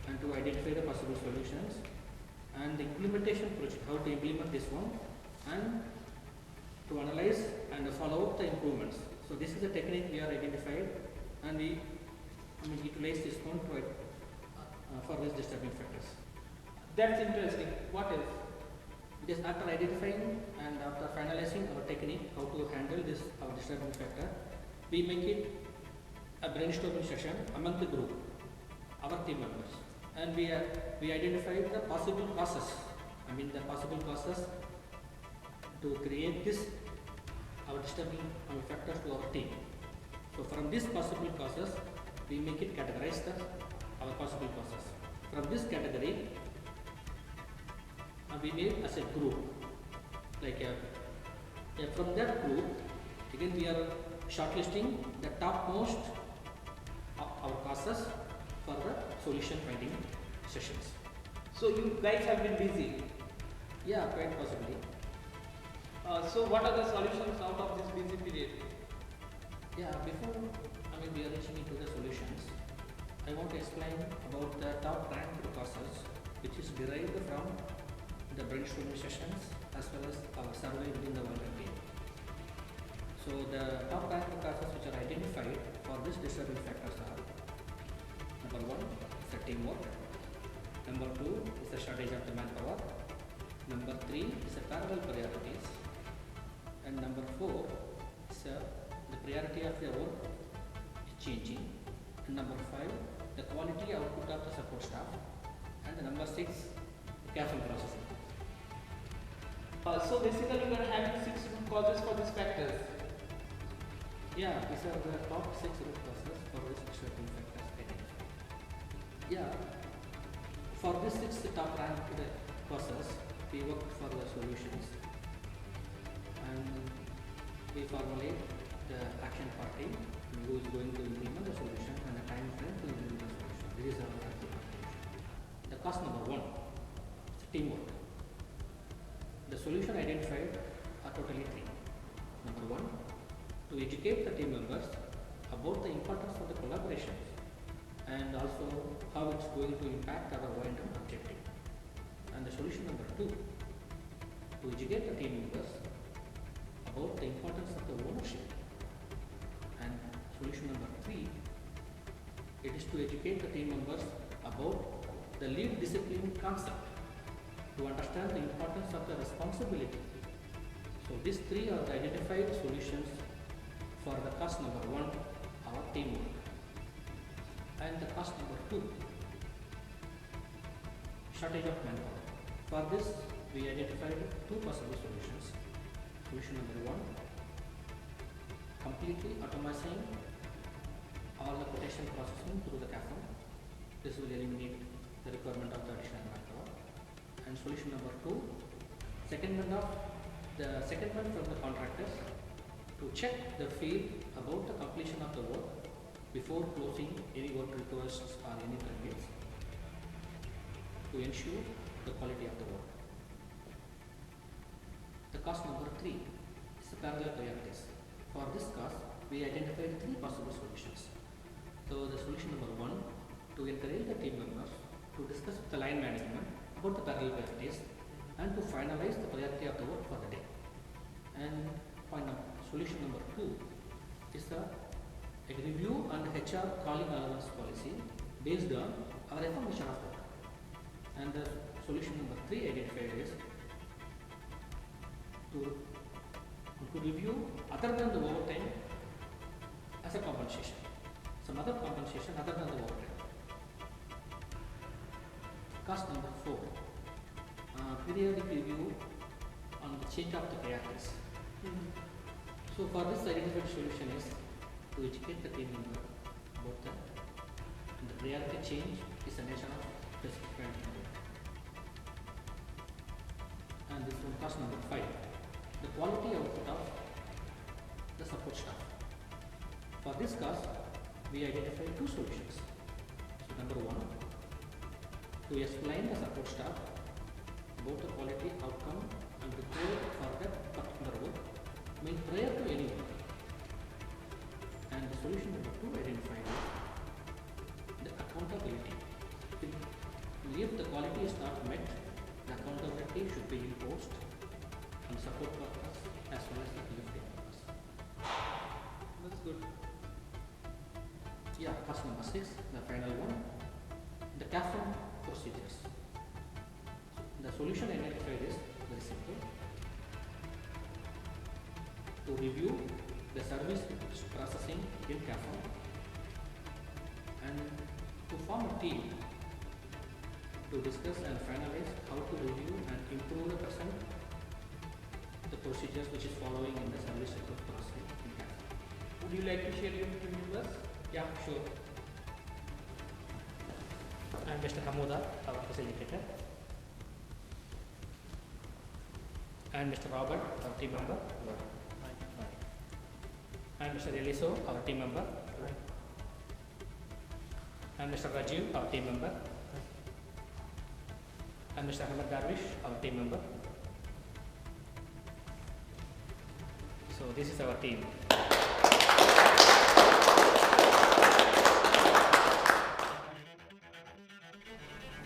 and to identify the possible solutions, and the implementation project, how to implement this one, and to analyze and follow up the improvements. So this is the technique we are identified, and we utilize this one to for these disturbing factors. That's interesting. What else? It is after identifying and after finalizing our technique how to handle this our disturbing factor, we make it a brainstorming session among the group, our team members, and we identify the possible causes. The possible causes to create this our disturbing factors to our team. So from these possible causes, we make it categorize our possible causes. From this category, we made as a group. From that group, again we are shortlisting the topmost of our causes for the solution finding sessions. So you guys have been busy. Yeah, quite possibly. So what are the solutions out of this busy period? Yeah, before we are reaching into the solutions, I want to explain about the top ranked causes which is derived from the brainstorming sessions as well as our survey within the volunteer team. So the top ranked causes which are identified for this disturbing factors are: number 1 is the teamwork, number 2 is the shortage of the manpower, number 3 is the parallel priorities, and number 4 is the priority of the work is changing, and number 5 the quality output of the support staff, and the number 6 careful processing. So basically we are having 6 root causes for these factors. Yeah, these are the top 6 root causes for these disturbing factors identified. Yeah, for these 6 top ranked causes, we worked for the solutions, and we formulate the action party who is going to implement the solution and the time frame to implement the solution. This is our implementation. The cause number 1 is teamwork. The solution identified are totally 3. Number 1, to educate the team members about the importance of the collaboration and also how it's going to impact our long-term objective. And the solution number 2, to educate the team members about the importance of the ownership. And solution number 3, it is to educate the team members about the lead discipline concept, to understand the importance of the responsibility. So these 3 are the identified solutions for the cause number 1, our teamwork. And the cause number 2, shortage of manpower. For this, we identified 2 possible solutions. Solution number 1, completely automizing all the quotation processing through the CAFM. This will eliminate the requirement of the additional manpower. And solution number 2, secondment from the contractors to check the field about the completion of the work before closing any work requests or any permits to ensure the quality of the work. The cause number 3 is the parallel priorities. For this cause, we identified 3 possible solutions. So the solution number 1, to encourage the team members to discuss with the line management about the parallel priorities and to finalize the priority of the work for the day. And solution number 2, is a review and HR calling allowance policy based on our information of work. And the solution number 3 identified is to review other than the overtime as a compensation. Some other compensation other than the overtime. Cost number 4. Periodic review on the change of the priorities. So for this identified solution is to educate the team member about that. And the priority change is a measure of prescribed conduct. And this one cost number 5. The quality output of the support staff. For this cost, we identified 2 solutions. So number 1, to explain the support staff about the quality outcome and required for that particular work made prior to any work. And the solution number 2 identified is the accountability. If the quality is not met, the accountability should be imposed on support workers as well as the delivery workers. That's good. Yeah, cost number 6, the final one, the CAFM procedures. The solution identified is very simple. To review the service processing in CAFM and to form a team to discuss and finalize how to review and improve the procedures which is following in the service record processing in CAFM. Would you like to share your team members? Yeah, sure. I'm Mr. Hamuda, our facilitator. And Mr. Robert, our team member. And Mr. Eliso, our team member. And Mr. Rajiv, our team member. And Mr. Ahmed Darwish, our team member. So this is our team.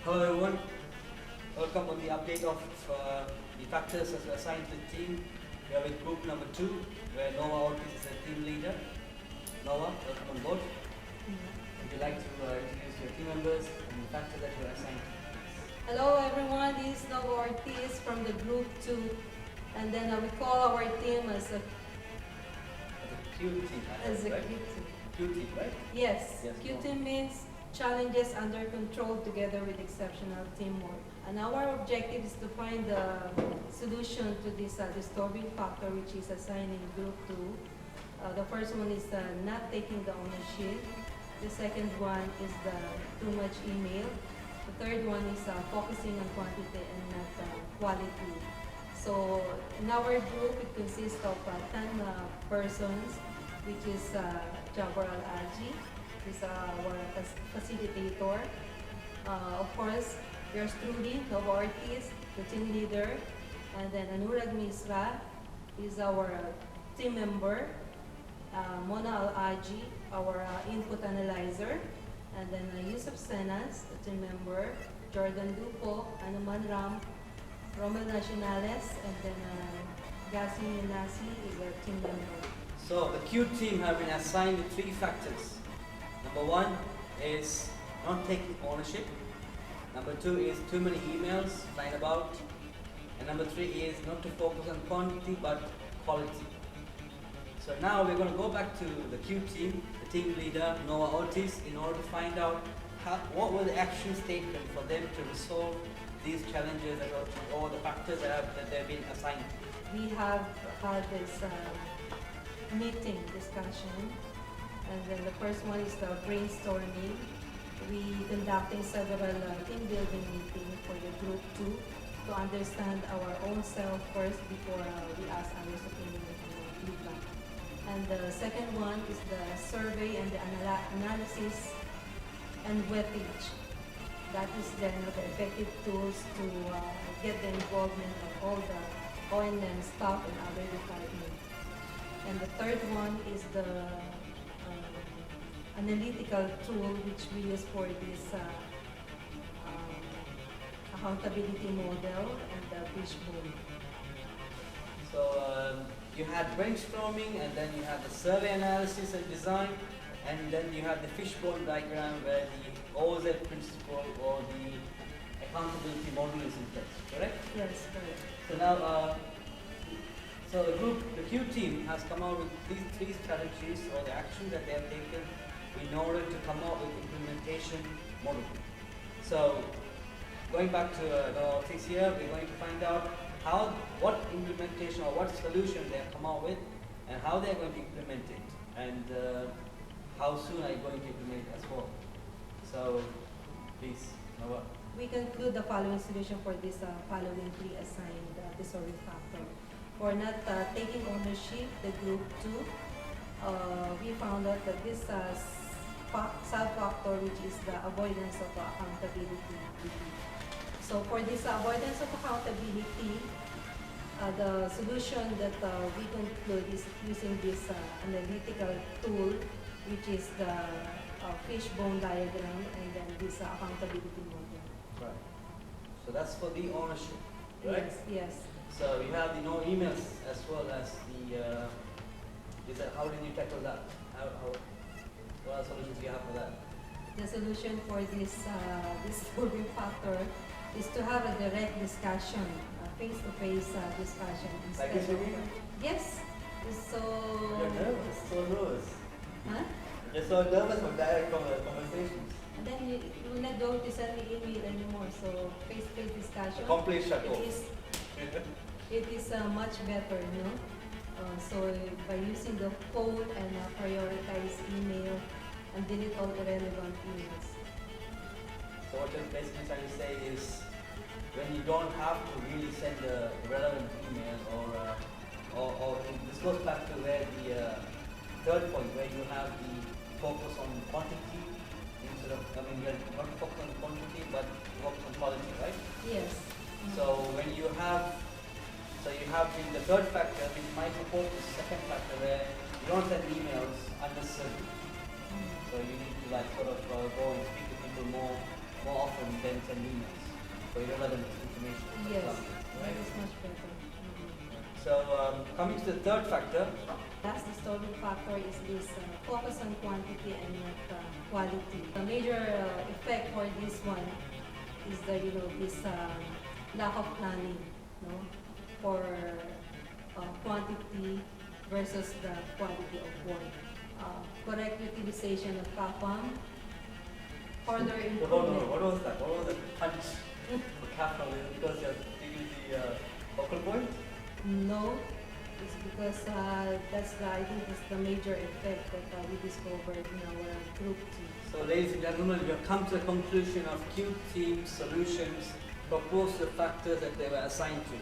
Hello everyone, welcome on the update of the factors as assigned to the team. We are with group number 2, where Noah Ortiz is a team leader. Noah, welcome on board. Would you like to introduce your team members and the factors that you are assigned to? Hello everyone, this is Noah Ortiz from the group 2, and then we call our team as a Q team, as a right? Q team. Q team, right? Yes, Yes, Q no. team means challenges under control together with exceptional teamwork. And our objective is to find the solution to this disturbing factor, which is assigned in group 2. The first one is not taking the ownership. The second one is the too much email. The third one is focusing on quantity and not quality. So in our group, it consists of 10 persons, which is Jabbar Al-Aji, is our facilitator. Of course, there's Trudy, Noah Ortiz, the team leader, and then Anurag Misra is our team member, Mona Al-Aji, our input analyzer, and then Yusuf Senas, the team member, Jordan Dupo, Anuman Ram, Romel Nacionales, and then Gassi Nasi is a team member. So the Q team have been assigned 3 factors. Number 1 is not taking ownership. Number 2 is too many emails flying about. And number 3 is not to focus on quantity but quality. So now we're going to go back to the Q team, the team leader Noah Ortiz, in order to find out what were the actions taken for them to resolve these challenges or the factors that they've been assigned. We have had this meeting discussion, and then the first one is the brainstorming. We conducting several team building meetings for the group 2 to understand our own self first before we ask others' opinion and feedback. And the second one is the survey and the analysis and webpage. That is then the effective tools to get the involvement of all the O&M staff and other departments. And the third one is the analytical tool which we use for this accountability model and the fishbowl. So you had brainstorming, and then you had the survey analysis and design, and then you had the fishbone diagram where the OZ principle or the accountability model is in place, correct? Yes, correct. So now, so the Q team has come out with these 3 strategies or the action that they have taken in order to come out with implementation model. So going back to the 6 year, we're going to find out what implementation or what solution they have come out with and how they are going to implement it, and how soon are you going to implement it as well. So please, Nawa. We conclude the following solution for this following 3 assigned disorder factor. For not taking ownership, the group 2, we found out that this sub-factor, which is the avoidance of accountability. So for this avoidance of accountability, the solution that we conclude is using this analytical tool, which is the fishbone diagram, and then this accountability model. Right. So that's for the ownership, right? Yes, yes. So you have the no emails as well as the, how did you tackle that? What solutions do you have for that? The solution for this disturbing factor is to have a direct discussion, face-to-face discussion. Like this, you mean? Yes. It's so... You're nervous, so nervous. Huh? You're so nervous for direct conversations. And then you're not going to send me email anymore, so face-to-face discussion. A complete shuttle. It is much better, you know. So by using the phone and prioritize email and delete all irrelevant emails. So what you're basically trying to say is, when you don't have to really send a relevant email or this goes back to where the third point, where you have the focus on quantity instead of, you're not focused on quantity but focus on quality, right? Yes. So when you have, you have in the third factor, which might support the second factor, where you don't send emails unnecessarily. So you need to sort of go and speak to people more often than send emails for irrelevant information. Yes, Right? that is much better. So coming to the third factor. Last disturbing factor is this focus on quantity and not quality. The major effect for this one is the this lack of planning, for quantity versus the quality of work. Correct utilization of CAPAM. Further improvement. What was that? What was the punch for CAPAM? Is it because you're giving the focal point? No, it's because I think it's the major effect that we discovered in our group team. So ladies and gentlemen, we have come to the conclusion of Q team solutions, proposed the factors that they were assigned to.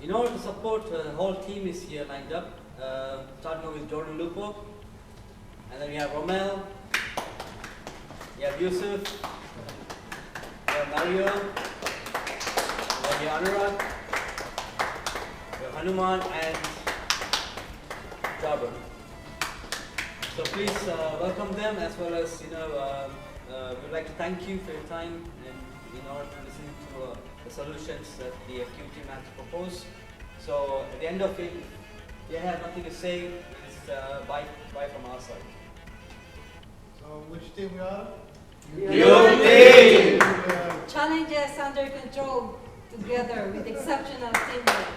In order to support, the whole team is here lined up, starting with Jordan Lupo, and then we have Romel, we have Yusuf, we have Mario, we have Anurag, we have Hanuman, and Jabbar. So please welcome them, as well as we'd like to thank you for your time and in order to listen to the solutions that the Q team has to propose. So at the end of it, if you have nothing to say, it's bye from our side. So which team we are? Q team! Challenges under control together with exceptional teamwork.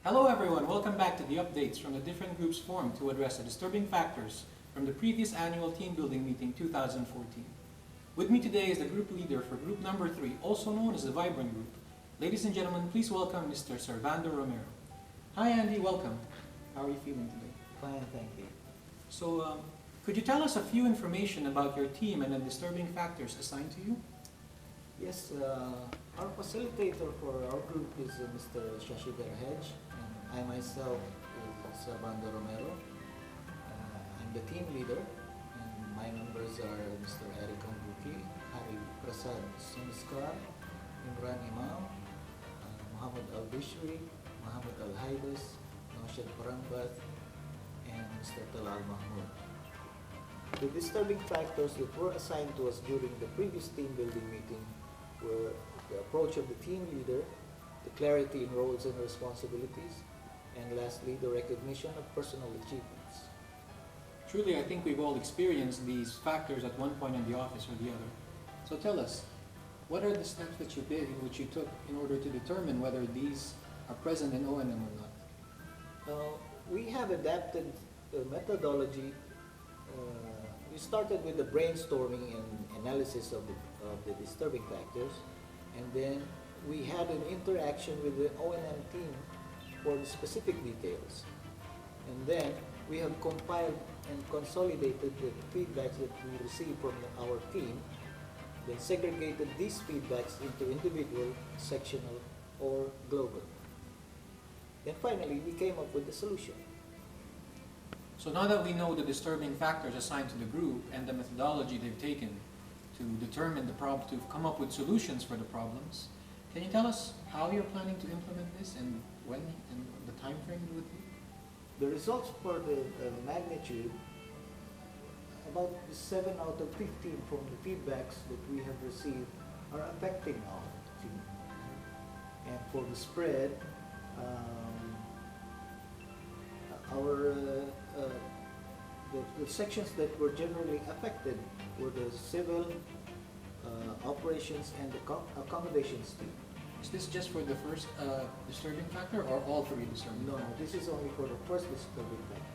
Hello everyone, welcome back to the updates from the different groups formed to address the disturbing factors from the previous annual team building meeting 2014. With me today is the group leader for group number 3, also known as the Vibrant Group. Ladies and gentlemen, please welcome Mr. Servando Romero. Hi Andy, welcome. How are you feeling today? Fine, thank you. So, could you tell us a few information about your team and the disturbing factors assigned to you? Yes, our facilitator for our group is Mr. Shashidhar Hedge, and I myself is Servando Romero. I'm the team leader, and my members are Mr. Eric Ambuki, Hari Prasad Suniskar, Imran Imam, Muhammad Al-Bishri, Muhammad Al-Haibas, Naushad Parambat, and Mr. Talal Mahmoud. The disturbing factors that were assigned to us during the previous team building meeting were the approach of the team leader, the clarity in roles and responsibilities, and lastly, the recognition of personal achievements. Truly, I think we've all experienced these factors at one point in the office or the other. So tell us, what are the steps that you did, which you took in order to determine whether these are present in O&M or not? We have adapted a methodology. We started with the brainstorming and analysis of the disturbing factors, and then we had an interaction with the O&M team for the specific details. And then we have compiled and consolidated the feedbacks that we received from our team, then segregated these feedbacks into individual, sectional, or global. Then finally, we came up with the solution. So now that we know the disturbing factors assigned to the group and the methodology they've taken to determine the problem, to come up with solutions for the problems, can you tell us how you're planning to implement this and when and the time frame it would be? The results for the magnitude, about 7 out of 15 from the feedbacks that we have received are affecting our team. And for the spread, the sections that were generally affected were the civil, operations, and the accommodations team. Is this just for the first disturbing factor or all three disturbing No, factors? this is only for the first disturbing factor.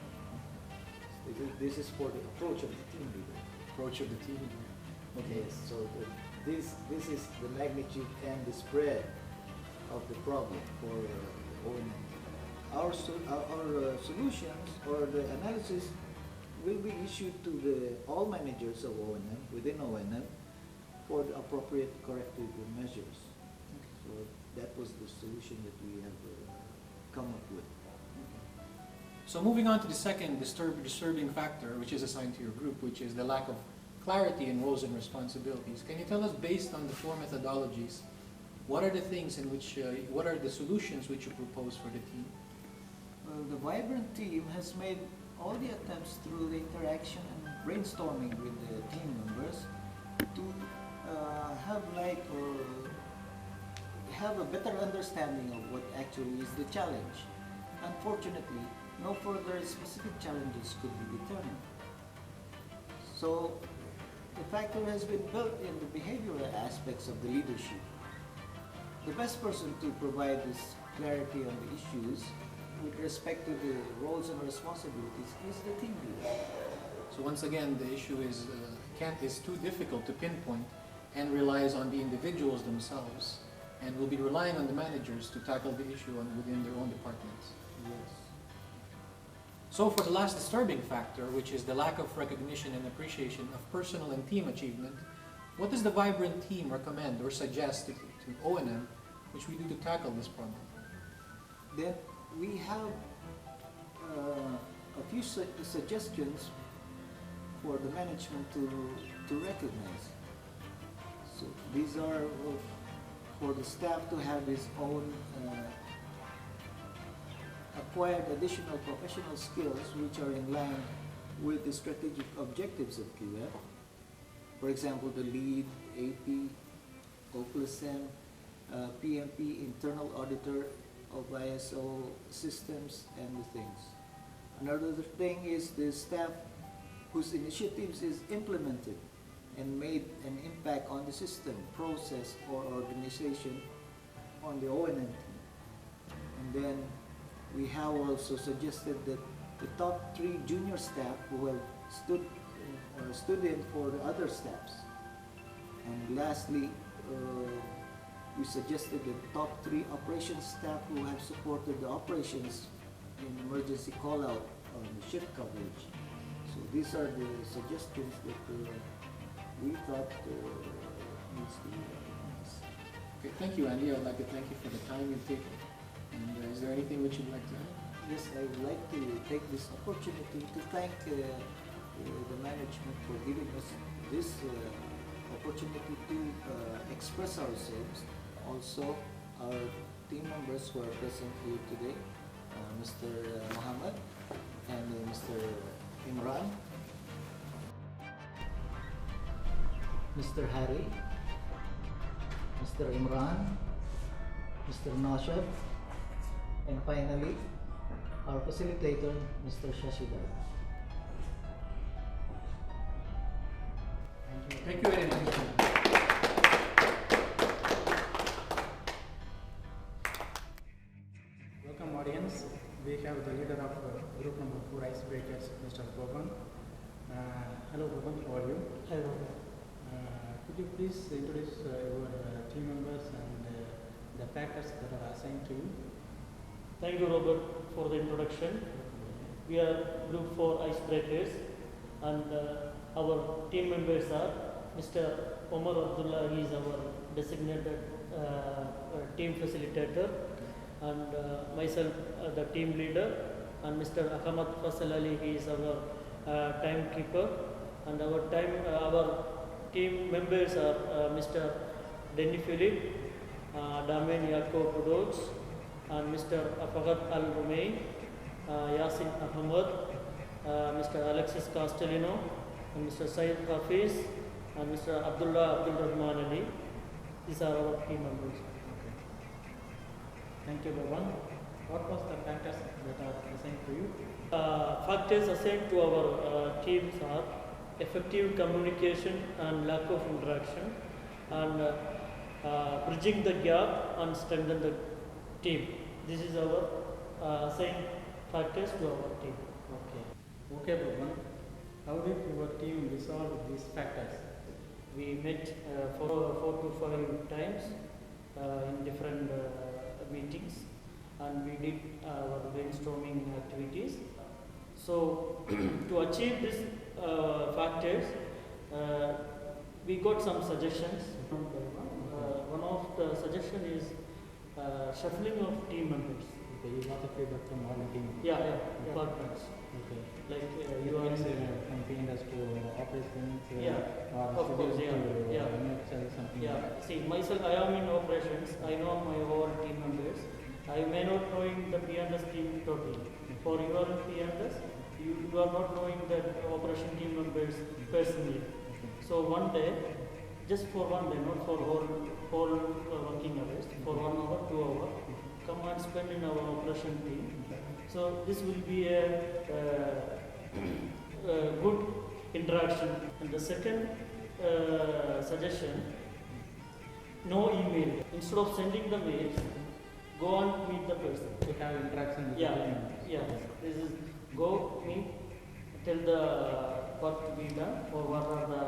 This is for the approach of the team leader. Approach of the team leader. Okay. Yes, so this is the magnitude and the spread of the problem for O&M. Our solutions or the analysis will be issued to all managers of O&M, within O&M, for the appropriate corrective measures. So that was the solution that we have come up with. So moving on to the second disturbing factor, which is assigned to your group, which is the lack of clarity in roles and responsibilities. Can you tell us, based on the 4 methodologies, what are the things in which, what are the solutions which you propose for the team? Well, the Vibrant team has made all the attempts through the interaction and brainstorming with the team members to have a better understanding of what actually is the challenge. Unfortunately, no further specific challenges could be determined. So the factor has been built in the behavioral aspects of the leadership. The best person to provide this clarity on the issues with respect to the roles and responsibilities is the team leader. So once again, the issue is is too difficult to pinpoint and relies on the individuals themselves, and will be relying on the managers to tackle the issue within their own departments. Yes. So for the last disturbing factor, which is the lack of recognition and appreciation of personal and team achievement, what does the Vibrant team recommend or suggest to O&M which we do to tackle this problem? Then we have a few suggestions for the management to recognize. So these are for the staff to have his own acquired additional professional skills which are in line with the strategic objectives of QF. For example, the lead, AP, O+M, PMP, internal auditor of ISO systems, and the things. Another thing is the staff whose initiatives is implemented and made an impact on the system, process, or organization on the O&M team. And then we have also suggested that the top 3 junior staff who have stood in for the other staffs. And lastly, we suggested the top 3 operations staff who have supported the operations in emergency call-out on the shift coverage. So these are the suggestions that we thought needs to be recognized. Okay, thank you, Andy. I'd like to thank you for the time you've taken. And is there anything which you'd like to add? Yes, I would like to take this opportunity to thank the management for giving us this opportunity to express ourselves. Also, our team members who are present here today, Mr. Muhammad and Mr. Imran, Mr. Harry, Mr. Imran, Mr. Nashab, and finally, our facilitator, Mr. Shashidar. Thank you very much. Welcome audience. We have the leader of group number 4 icebreakers, Mr. Boban. Hello Boban, how are you? Hello. Could you please introduce your team members and the factors that are assigned to you? Thank you, Robert, for the introduction. We are Group 4 Icebreakers, and our team members are Mr. Omar Abdullah, he is our designated team facilitator, and myself, the team leader, and Mr. Ahmed Fazal Ali, he is our timekeeper, and our team members are Mr. Denny Philip, Damen Yakob Udoz, and Mr. Fahad Al Rumain, Yasin Ahmed, Mr. Alexis Castellino, and Mr. Syed Hafiz, and Mr. Abdullah Abdul Rahman Ali. These are our team members. Okay. Thank you, Boban. What was the factors that are assigned to you? Factors assigned to our teams are effective communication and lack of interaction, and bridging the gap and strengthen the team. This is our assigned factors to our team. Okay. Okay, Boban. How did your team resolve these factors? We met 4 to 5 times in different meetings, and we did our brainstorming activities. So to achieve these factors, we got some suggestions. One of the suggestion is shuffling of team members. Okay, you got the feedback from all the team members? Yeah, departments. Okay. Like you are from P&S to operations, or of course, to something. Yeah. See, myself, I am in operations. I know my whole team members. I may not knowing the P&S team totally. For you are in P&S, you are not knowing the operation team members personally. So one day, just for one day, not for whole working hours, for 1 hour, 2 hours, come and spend in our operation team. So this will be a good interaction. And the second suggestion, no email. Instead of sending the mails, go and meet the person. To have interaction with the team members. Yeah. This is go meet, tell the work to be done, or what are the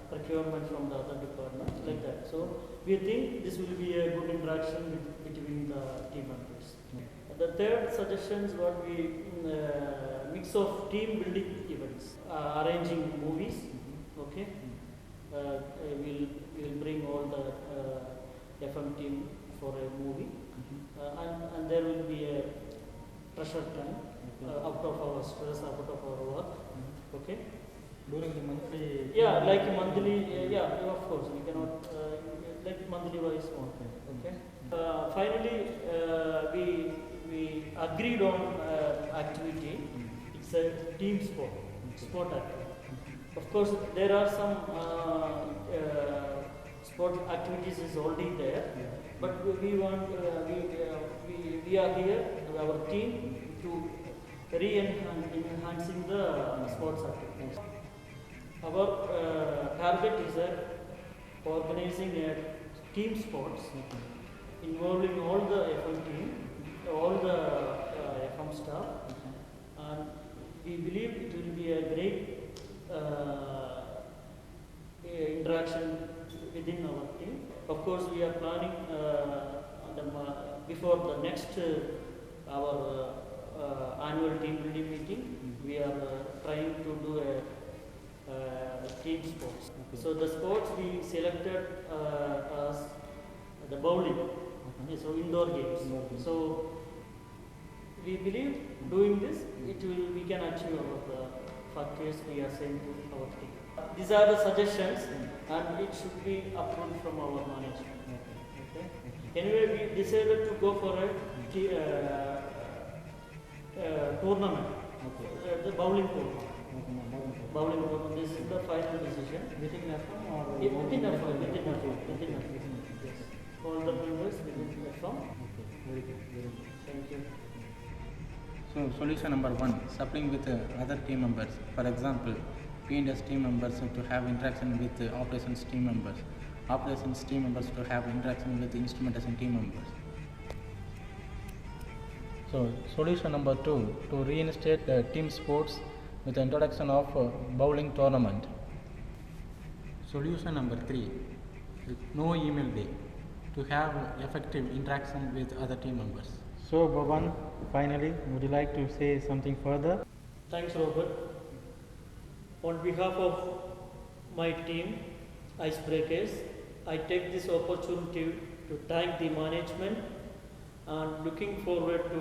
procurement from the other department, like that. So we think this will be a good interaction between the team members. The third suggestion is what we mix of team building events, arranging movies. Okay, we'll bring all the FM team for a movie, and there will be a pressure time out of our stress, out of our work. Okay. During the monthly. Yeah, like monthly. Yeah, of course we cannot like monthly wise one. Okay. Finally, we agreed on activity. It's a team sport activity. Of course, there are some sport activities is already there, but we want we are here, our team, to enhancing the sports activities. Our target is organizing a team sports involving all the FM team, all the FM staff, and we believe it will be a great interaction within our team. Of course, we are planning before the next our annual team building meeting. We are trying to do a team sports. Okay. So the sports we selected as the bowling, so indoor games. So we believe doing this, we can achieve our factors we are saying to our team. These are the suggestions, and it should be approved from our management. Okay. Anyway, we decided to go for a tournament, the bowling tournament. Bowling tournament. This is the final decision. Within FM or within FM? Within FM. Yes. all the members within the platform. Okay, very good, very good. Thank you. So solution number 1, supplying with other team members. For example, P&S team members to have interaction with operations team members. Operations team members to have interaction with instrumentation team members. So solution number 2, to reinstate team sports with the introduction of bowling tournament. Solution number 3, no email day, to have effective interaction with other team members. So Bhavan, finally, would you like to say something further? Thanks, Robert. On behalf of my team, Icebreakers, I take this opportunity to thank the management and looking forward to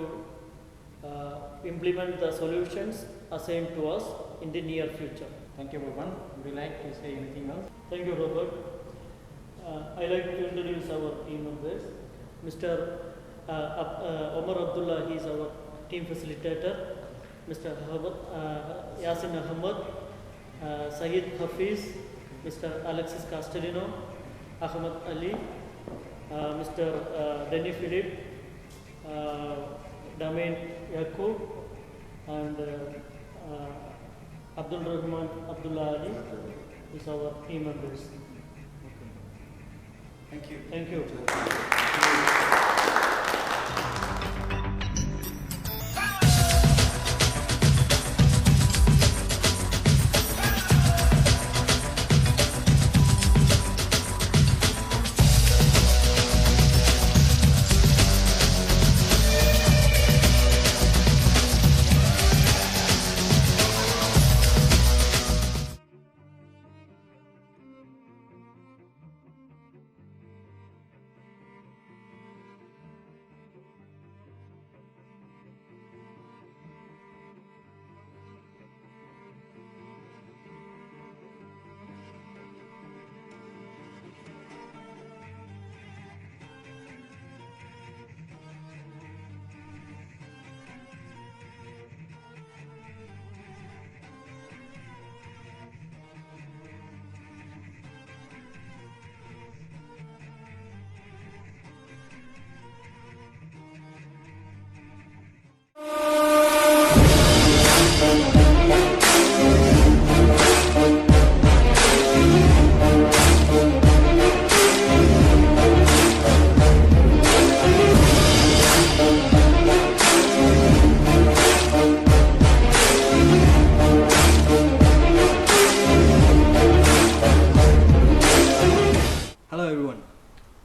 implement the solutions assigned to us in the near future. Thank you, Bhavan. Would you like to say anything else? Thank you, Robert. I'd like to introduce our team members. Mr. Omar Abdullah, he is our team facilitator. Mr. Yasin Ahmed, Syed Hafiz, Mr. Alexis Castellino, Ahmed Ali, Mr. Denny Philip, Damain Yaqub, and Abdul Rahman Abdullah Ali is our team members. Thank you. Thank you.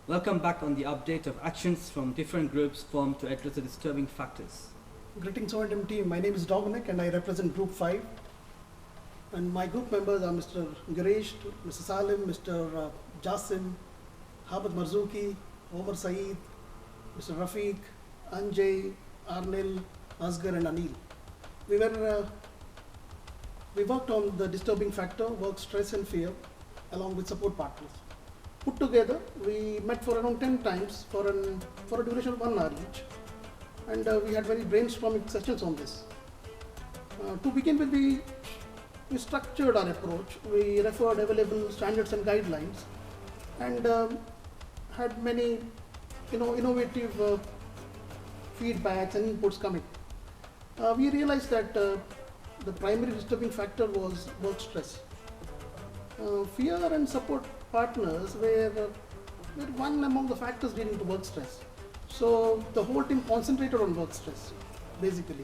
Welcome back on the update of actions from different groups formed to address the disturbing factors. Greetings O&M team, my name is Dominic and I represent Group 5. And my group members are Mr. Garesh, Mr. Salim, Mr. Jasim, Hamid Marzuki, Omar Saeed, Mr. Rafiq, Anjay, Arnil, Asghar and Anil. We worked on the disturbing factor, work, stress and fear along with support partners. Put together, we met for around 10 times for a duration of 1 hour each, and we had very brainstorming sessions on this. To begin with, we structured our approach. We referred available standards and guidelines, and had many, innovative feedbacks and inputs coming. We realized that the primary disturbing factor was work stress. Fear and support partners were one among the factors leading to work stress. So the whole team concentrated on work stress, basically.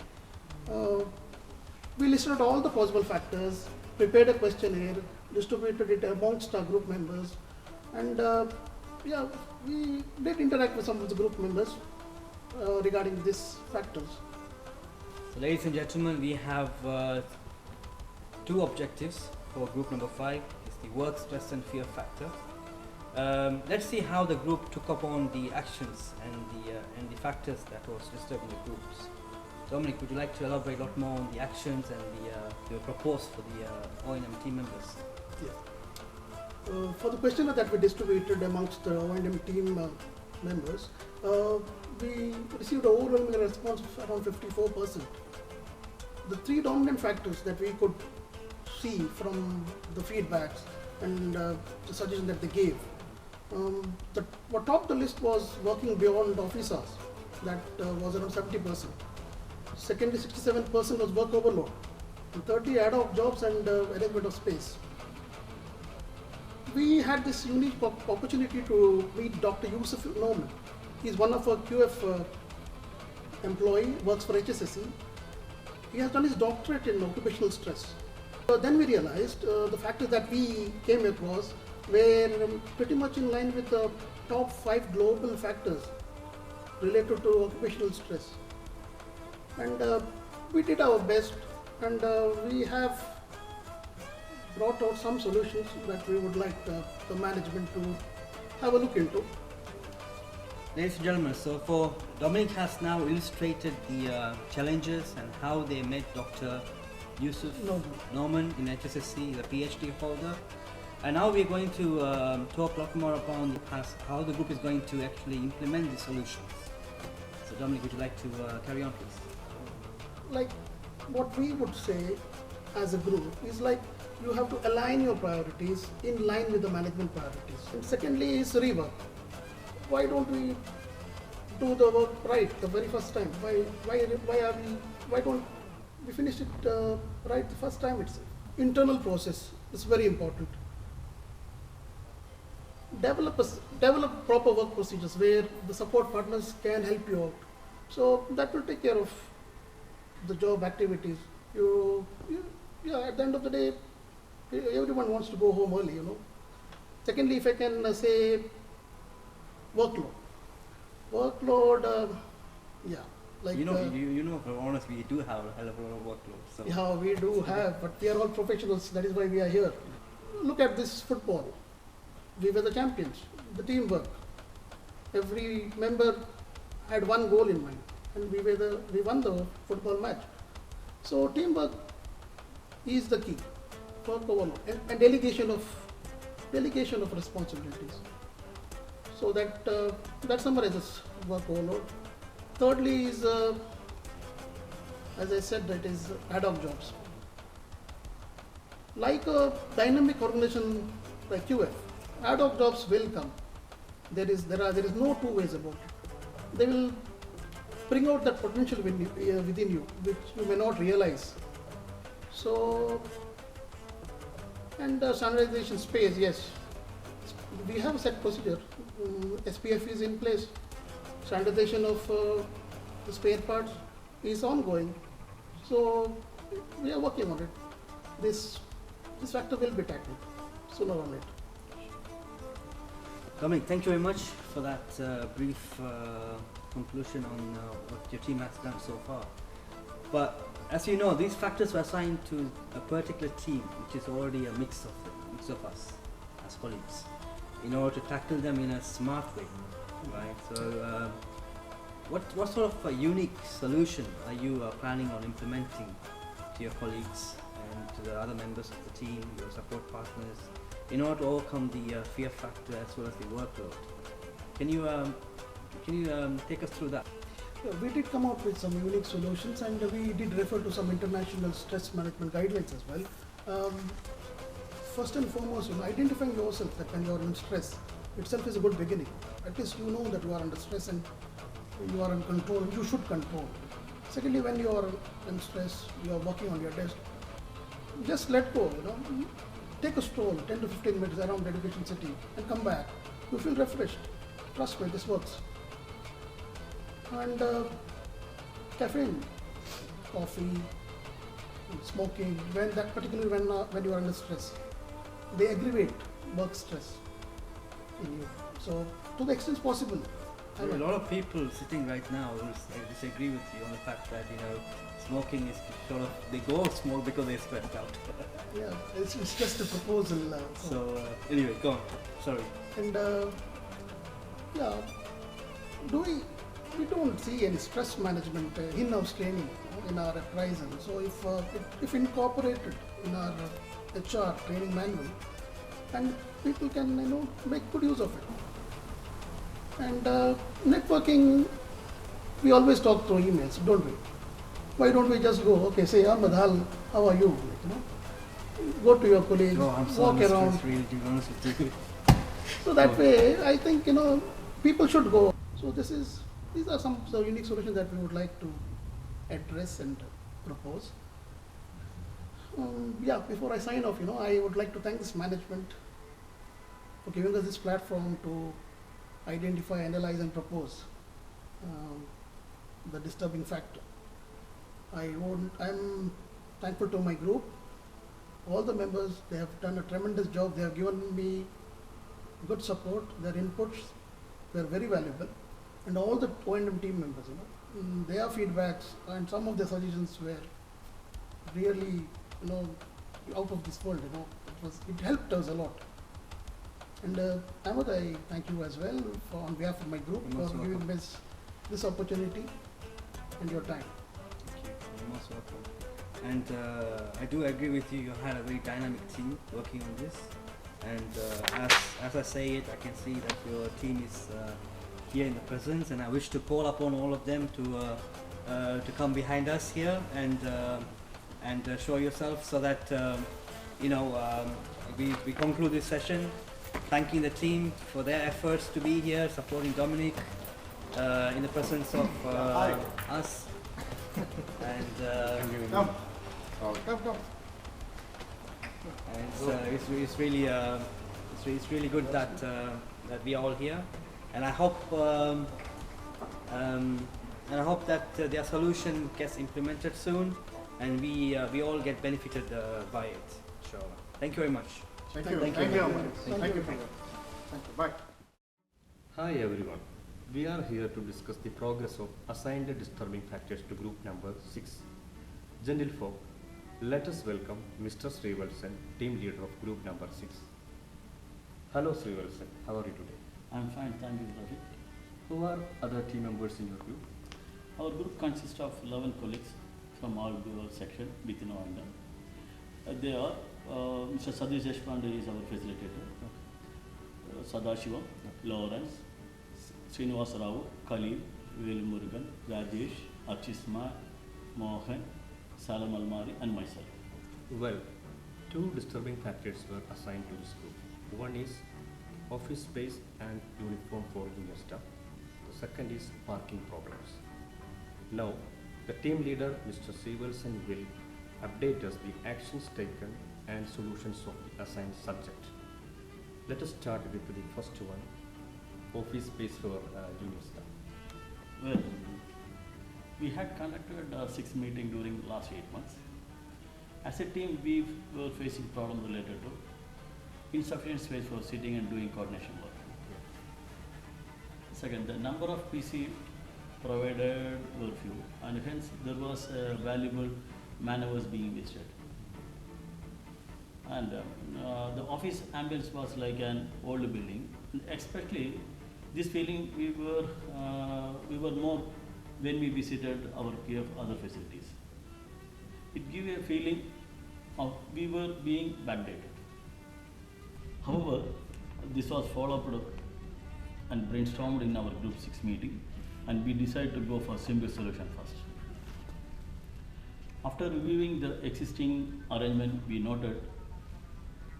We listed out all the possible factors, prepared a questionnaire, distributed it amongst our group members, and we did interact with some of the group members regarding these factors. So ladies and gentlemen, we have 2 objectives for group number 5. The work stress and fear factor. Let's see how the group took upon the actions and the factors that was disturbing the groups. Dominic, would you like to elaborate a lot more on the actions and the proposed for the O&M team members? Yeah. For the questionnaire that we distributed amongst the O&M team members, we received an overwhelming response of around 54%. The 3 dominant factors that we could see from the feedbacks and the suggestion that they gave What topped the list was working beyond office hours. That was around 70%. Secondly, 67% was work overload. And thirdly, ad hoc jobs and arrangement of space. We had this unique opportunity to meet Dr. Yusuf Norman. He's one of our QF employee, works for HSSE. He has done his doctorate in occupational stress. Then we realized the factors that we came across were pretty much in line with the top 5 global factors related to occupational stress. And we did our best, and we have brought out some solutions that we would like the management to have a look into. Ladies and gentlemen, so for Dominic has now illustrated the challenges and how they met Dr. Yusuf Norman in HSSC, the PhD holder. And now we're going to talk a lot more about how the group is going to actually implement the solutions. So Dominic, would you like to carry on, please? Like what we would say as a group is like you have to align your priorities in line with the management priorities. And secondly is rework. Why don't we do the work right the very first time? Why don't we finish it right the first time itself? Internal process is very important. Develop proper work procedures where the support partners can help you out. So that will take care of the job activities. At the end of the day, everyone wants to go home early, you know. Secondly, if I can say workload, like you know, for honest, we do have a hell of a lot of workload. So. Yeah, we do have, but we are all professionals. That is why we are here. Look at this football. We were the champions. The teamwork. Every member had one goal in mind, and we won the football match. So teamwork is the key. Work overload and delegation of responsibilities. So that summarizes work overload. Thirdly is, as I said, that is ad hoc jobs. Like a dynamic organization like QF, ad hoc jobs will come. There is no two ways about it. They will bring out that potential within you, which you may not realize. So, and standardization space, yes. We have a set procedure. SPF is in place. Standardization of the spare parts is ongoing. So we are working on it. This factor will be tackled sooner or later. Dominic, thank you very much for that brief conclusion on what your team has done so far. But as you know, these factors were assigned to a particular team, which is already a mix of us as colleagues, in order to tackle them in a smart way, right? So, what sort of a unique solution are you planning on implementing to your colleagues and to the other members of the team, your support partners, in order to overcome the fear factor as well as the workload? Can you take us through that? We did come out with some unique solutions, and we did refer to some international stress management guidelines as well. First and foremost, identifying yourself that when you are in stress itself is a good beginning. At least you know that you are under stress and you are in control, and you should control. Secondly, when you are in stress, you are working on your desk, just let go, take a stroll, 10 to 15 minutes around the education city and come back. You feel refreshed. Trust me, this works. And caffeine, coffee, smoking, particularly when you are under stress, they aggravate work stress in you. So to the extent possible. A lot of people sitting right now will disagree with you on the fact that smoking is sort of, they go smoke because they're stressed out. Yeah, it's just a proposal. So anyway, go on. Sorry. And we don't see any stress management in-house training in our Horizon. So if incorporated in our HR training manual, and people can make good use of it. And networking, we always talk through emails, don't we? Why don't we just go, okay, say, Ahmed, how are you? Go to your colleagues, walk around. Really, to be honest with you. So that way, I think, people should go. So these are some unique solutions that we would like to address and propose. Before I sign off, I would like to thank this management for giving us this platform to identify, analyze, and propose the disturbing factor. I'm thankful to my group, all the members. They have done a tremendous job. They have given me good support. Their inputs were very valuable, and all the O&M team members, their feedbacks and some of their suggestions were really, out of this world. It helped us a lot. And Ahmed, I thank you as well on behalf of my group for giving us this opportunity and your time. Thank you. You're most welcome. And I do agree with you. You had a very dynamic team working on this. And as I say it, I can see that your team is here in the presence, and I wish to call upon all of them to come behind us here and show yourself, so that we conclude this session, thanking the team for their efforts to be here, supporting Dominic in the presence of us. And come. And it's really good that we are all here, and I hope that their solution gets implemented soon, and we all get benefited by it. Inshallah. Thank you very much. Thank you. Thank you. Bye. Hi everyone. We are here to discuss the progress of assigned disturbing factors to group number 6. Gentle folk, let us welcome Mr. Srivalsan, team leader of group number 6. Hello Srivalsan, how are you today? I'm fine, thank you, Ravi. Who are other team members in your group? Our group consists of 11 colleagues from all the section within O&M. They are Mr. Sadish Deshpande is our facilitator, Sadashivam, Lawrence, Srinivasa Rao, Khalil, Velu Murugan, Rajesh, Archisma, Mohan, Salam Almari, and myself. Well, 2 disturbing factors were assigned to this group. One is office space and uniform for junior staff. The second is parking problems. Now, the team leader, Mr. Srivalsan, will update us the actions taken and solutions of the assigned subject. Let us start with the first one, office space for junior staff. Well, we had conducted 6 meetings during the last 8 months. As a team, we were facing problems related to insufficient space for sitting and doing coordination work. Second, the number of PC provided were few, and hence there was valuable man-hours being wasted. And the office ambience was like an old building. Especially this feeling we were more when we visited our PF other facilities. It gave a feeling of we were being backdated. However, this was followed up and brainstormed in our group 6 meeting, and we decided to go for simple solution first. After reviewing the existing arrangement, we noted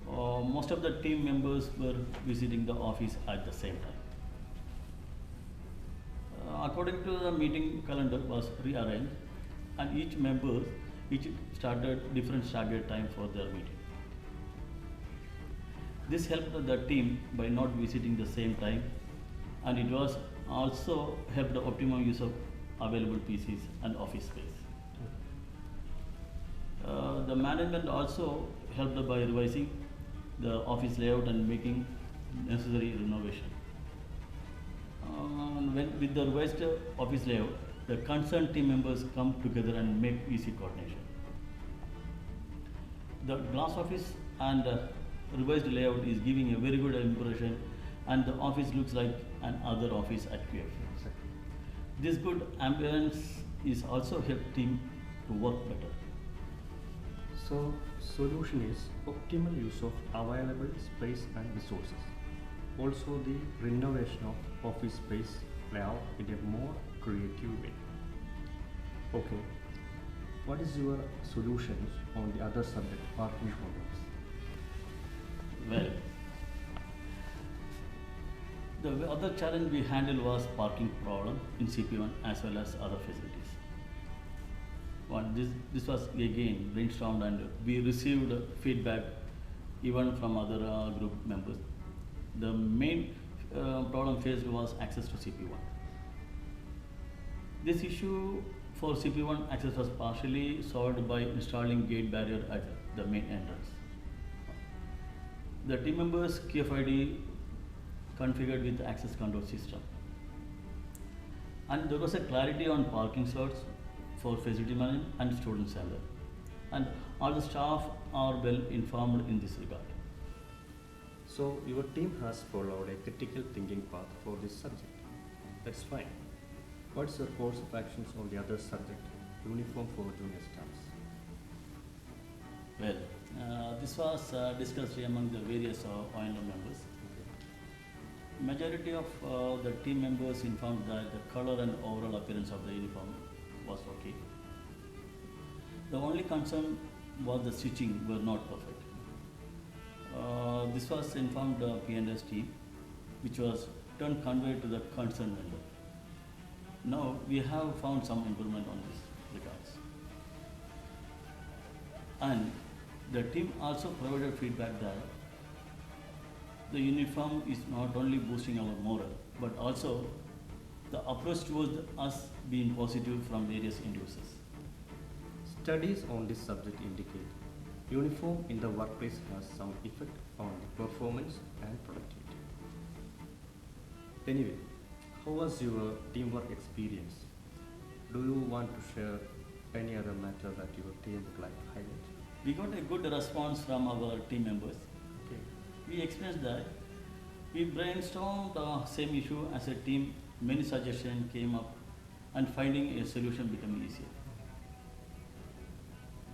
most of the team members were visiting the office at the same time. According to the meeting calendar was rearranged, and each started different staggered time for their meeting. This helped the team by not visiting the same time, and it was also helped the optimum use of available PCs and office space. The management also helped by revising the office layout and making necessary renovation. With the revised office layout, the concerned team members come together and make easy coordination. The glass office and revised layout is giving a very good impression, and the office looks like another office at QF. This good ambience is also helped team to work better. So, solution is optimal use of available space and resources. Also the renovation of office space layout in a more creative way. Okay, what is your solutions on the other subject, parking problems? Well, The other challenge we handled was parking problem in CP1 as well as other facilities. This was again brainstormed, and we received feedback even from other group members. The main problem faced was access to CP1. This issue for CP1 access was partially solved by installing gate barrier at the main entrance. The team members' QFID configured with access control system. And there was a clarity on parking slots for facility management and student center. And all the staff are well informed in this regard. So your team has followed a critical thinking path for this subject. That's fine. What's your course of actions on the other subject, uniform for junior staffs? Well, this was discussed among the various O&M members. Majority of the team members informed that the color and overall appearance of the uniform was okay. The only concern was the stitching were not perfect. This was informed the P&S team, which was turned conveyed to the concerned vendor. Now we have found some improvement on this regards. And the team also provided feedback that the uniform is not only boosting our morale, but also the approach towards us being positive from various end users. Studies on this subject indicate uniform in the workplace has some effect on the performance and productivity. Anyway, how was your teamwork experience? Do you want to share any other matter that your team would like to highlight? We got a good response from our team members. Okay. We experienced that we brainstormed the same issue as a team. Many suggestions came up, and finding a solution became easier.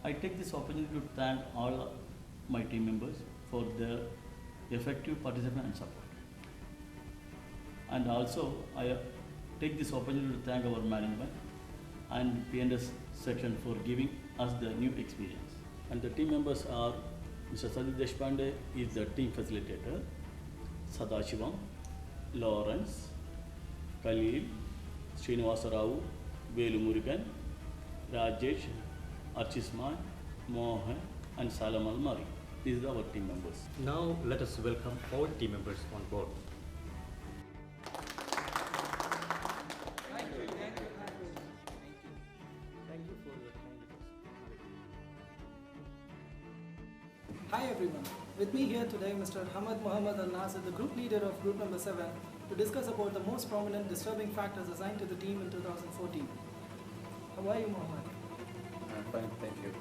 I take this opportunity to thank all my team members for their effective participation and support. And also, I take this opportunity to thank our management and P&S section for giving us the new experience. And the team members are Mr. Sadiq Deshpande is the team facilitator, Sadashivam, Lawrence, Khalil, Srinivasa Rao, Velu Murugan, Rajesh, Archisman, Mohan, and Salam Almari. These are our team members. Now let us welcome all team members on board. Hi everyone. With me here today, Mr. Hamad Muhammad Al Nasir, the group leader of group number 7, to discuss about the most prominent disturbing factors assigned to the team in 2014. How are you, Muhammad? I'm fine, thank you.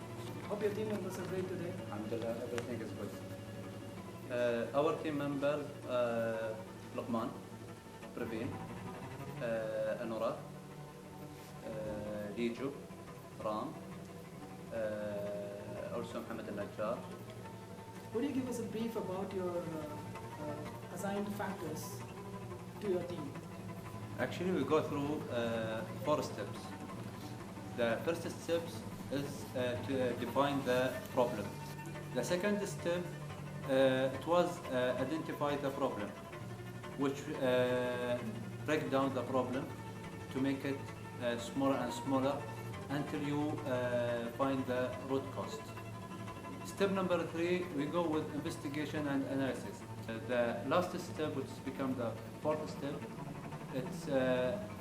Hope your team members are great today. Alhamdulillah, everything is good. Our team members, Luqman, Praveen, Anura, Liju, Ram, also Mohammed Al-Najjar. Would you give us a brief about your assigned factors to your team? Actually, we go through 4 steps. The first step is to define the problem. The second step, it was identify the problem, which break down the problem to make it smaller and smaller until you find the root cause. Step number 3, we go with investigation and analysis. The last step, which become the 4th step, it's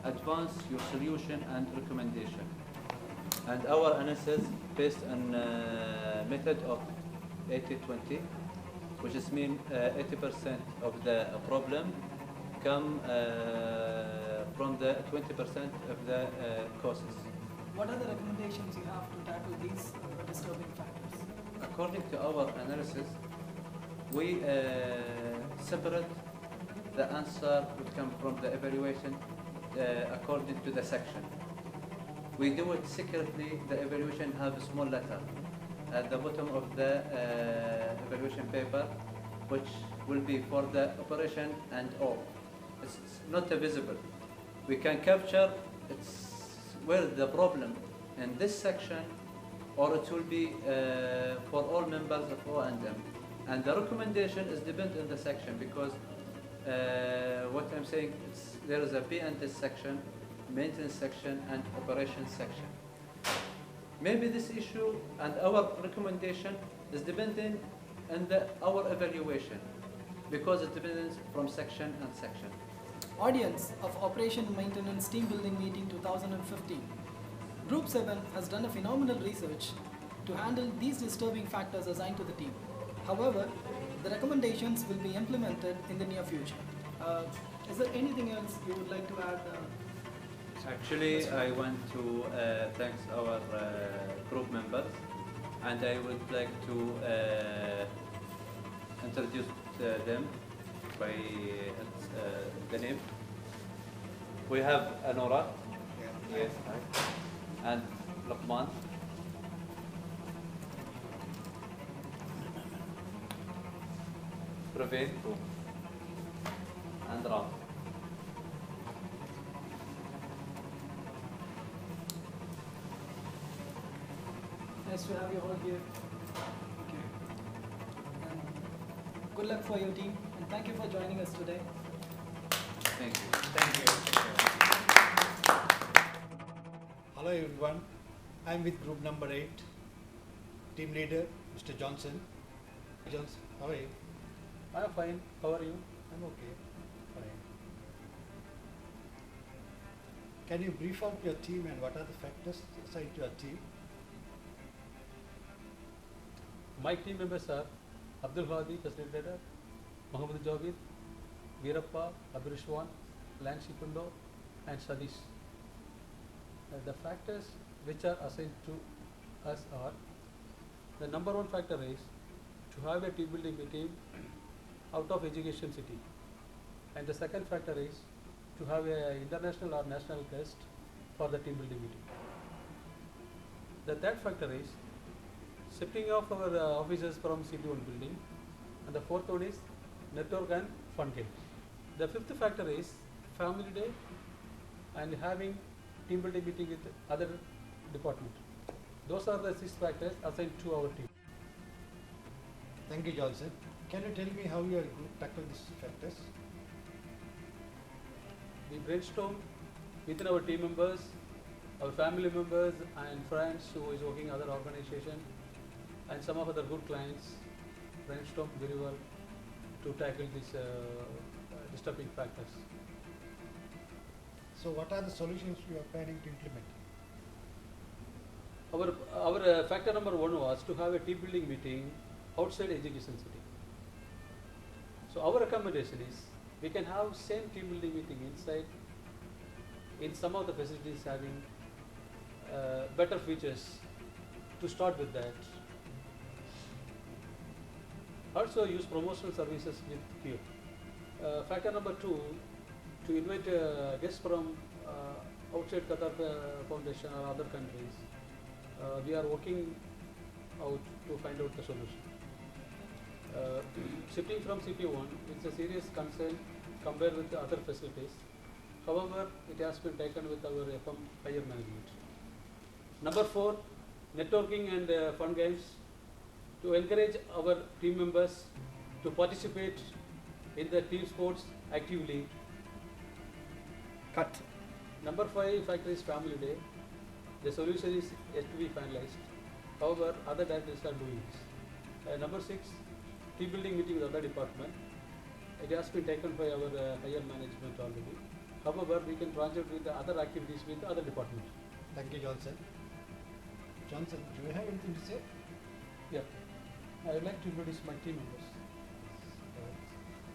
advance your solution and recommendation. And our analysis based on method of 80-20, which is mean 80% of the problem come from the 20% of the causes. What are the recommendations you have to tackle these disturbing factors? According to our analysis, we separate the answer would come from the evaluation according to the section. We do it secretly. The evaluation have a small letter at the bottom of the evaluation paper, which will be for the operation and all. It's not visible. We can capture it's where the problem in this section, or it will be for all members of O&M. And the recommendation is dependent on the section, because what I'm saying is there is a P&S section, maintenance section, and operations section. Maybe this issue and our recommendation is dependent on our evaluation, because it depends from section and section. Audience of Operation Maintenance Team Building Meeting 2015. Group 7 has done a phenomenal research to handle these disturbing factors assigned to the team. However, the recommendations will be implemented in the near future. Is there anything else you would like to add? Actually, I want to thank our group members, and I would like to introduce them by the name. We have Anora, yes, and Luqman, Praveen, and Ram. Nice to have you all here. Good luck for your team, and thank you for joining us today. Thank you. Thank you. Hello everyone. I'm with group number 8. Team leader, Mr. Johnson. Johnson, how are you? I'm fine. How are you? I'm okay. Fine. Can you brief out your team and what are the factors assigned to your team? My team members are Abdul Hadi, facilitator, Muhammad Javed, Veerappa, Abhirishwan, Lanshi Pundo, and Sadish. The factors which are assigned to us are: the number one factor is to have a team building meeting out of education city, and the second factor is to have a international or national guest for the team building meeting. The third factor is shifting of our officers from CP1 building, and the fourth one is network and fun games. The fifth factor is family day and having team building meeting with other department. Those are the 6 factors assigned to our team. Thank you, Johnson. Can you tell me how your group tackled these factors? We brainstorm within our team members, our family members and friends who is working other organization, and some of other good clients brainstorm very well to tackle these disturbing factors. So what are the solutions you are planning to implement? Our factor number 1 was to have a team building meeting outside education city. So our recommendation is we can have same team building meeting inside in some of the facilities having better features. To start with that, also use promotional services with Q. Factor number 2, to invite guests from outside Qatar Foundation or other countries. We are working out to find out the solution. Shifting from CP1 is a serious concern compared with the other facilities. However, it has been taken with our FM higher management. Number 4, networking and fun games, to encourage our team members to participate in the team sports actively. Cut. Number 5 factor is family day. The solution is yet to be finalized. However, other directors are doing this. Number 6, team building meeting with other department. It has been taken by our higher management already. However, we can branch out with the other activities with the other department. Thank you, Johnson. Johnson, do you have anything to say? Yeah. I would like to introduce my team members.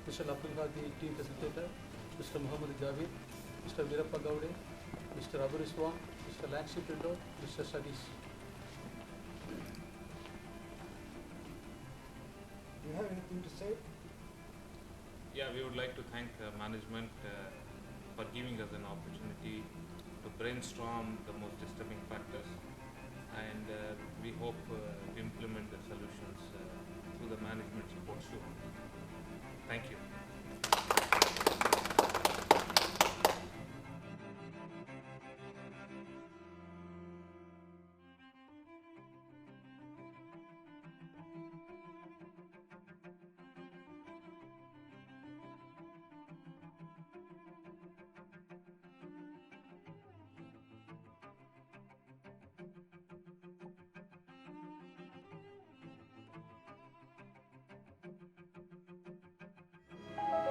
Mr. Abdul Hadi, team facilitator, Mr. Muhammad Javed, Mr. Veerappa Gowde, Mr. Abhirishwan, Mr. Lanshi Pindo, Mr. Sadish. Do you have anything to say? Yeah, we would like to thank management for giving us an opportunity to brainstorm the most disturbing factors, and we hope to implement the solutions through the management support soon. Thank you.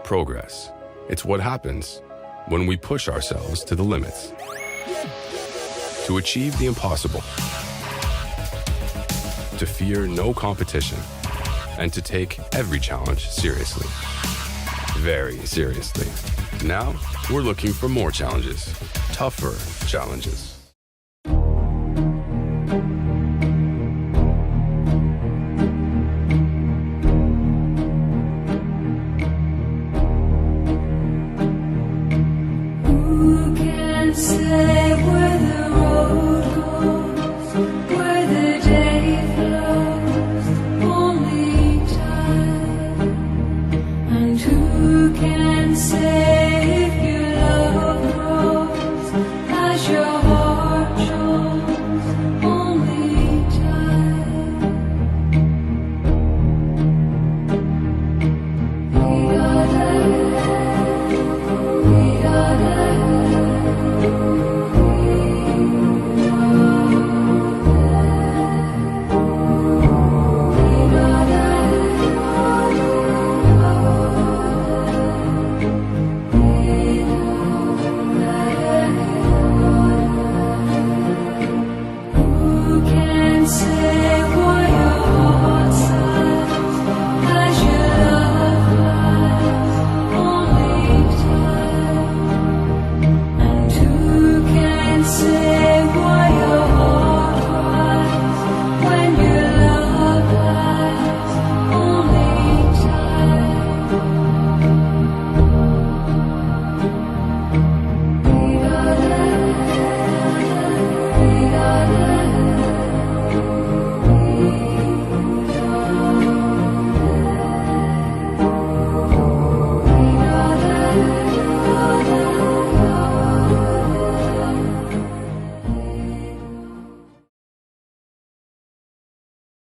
progress. It's what happens when we push ourselves to the limits. To achieve the impossible. To fear no competition. And to take every challenge seriously. Very seriously. Now, we're looking for more challenges. Tougher challenges.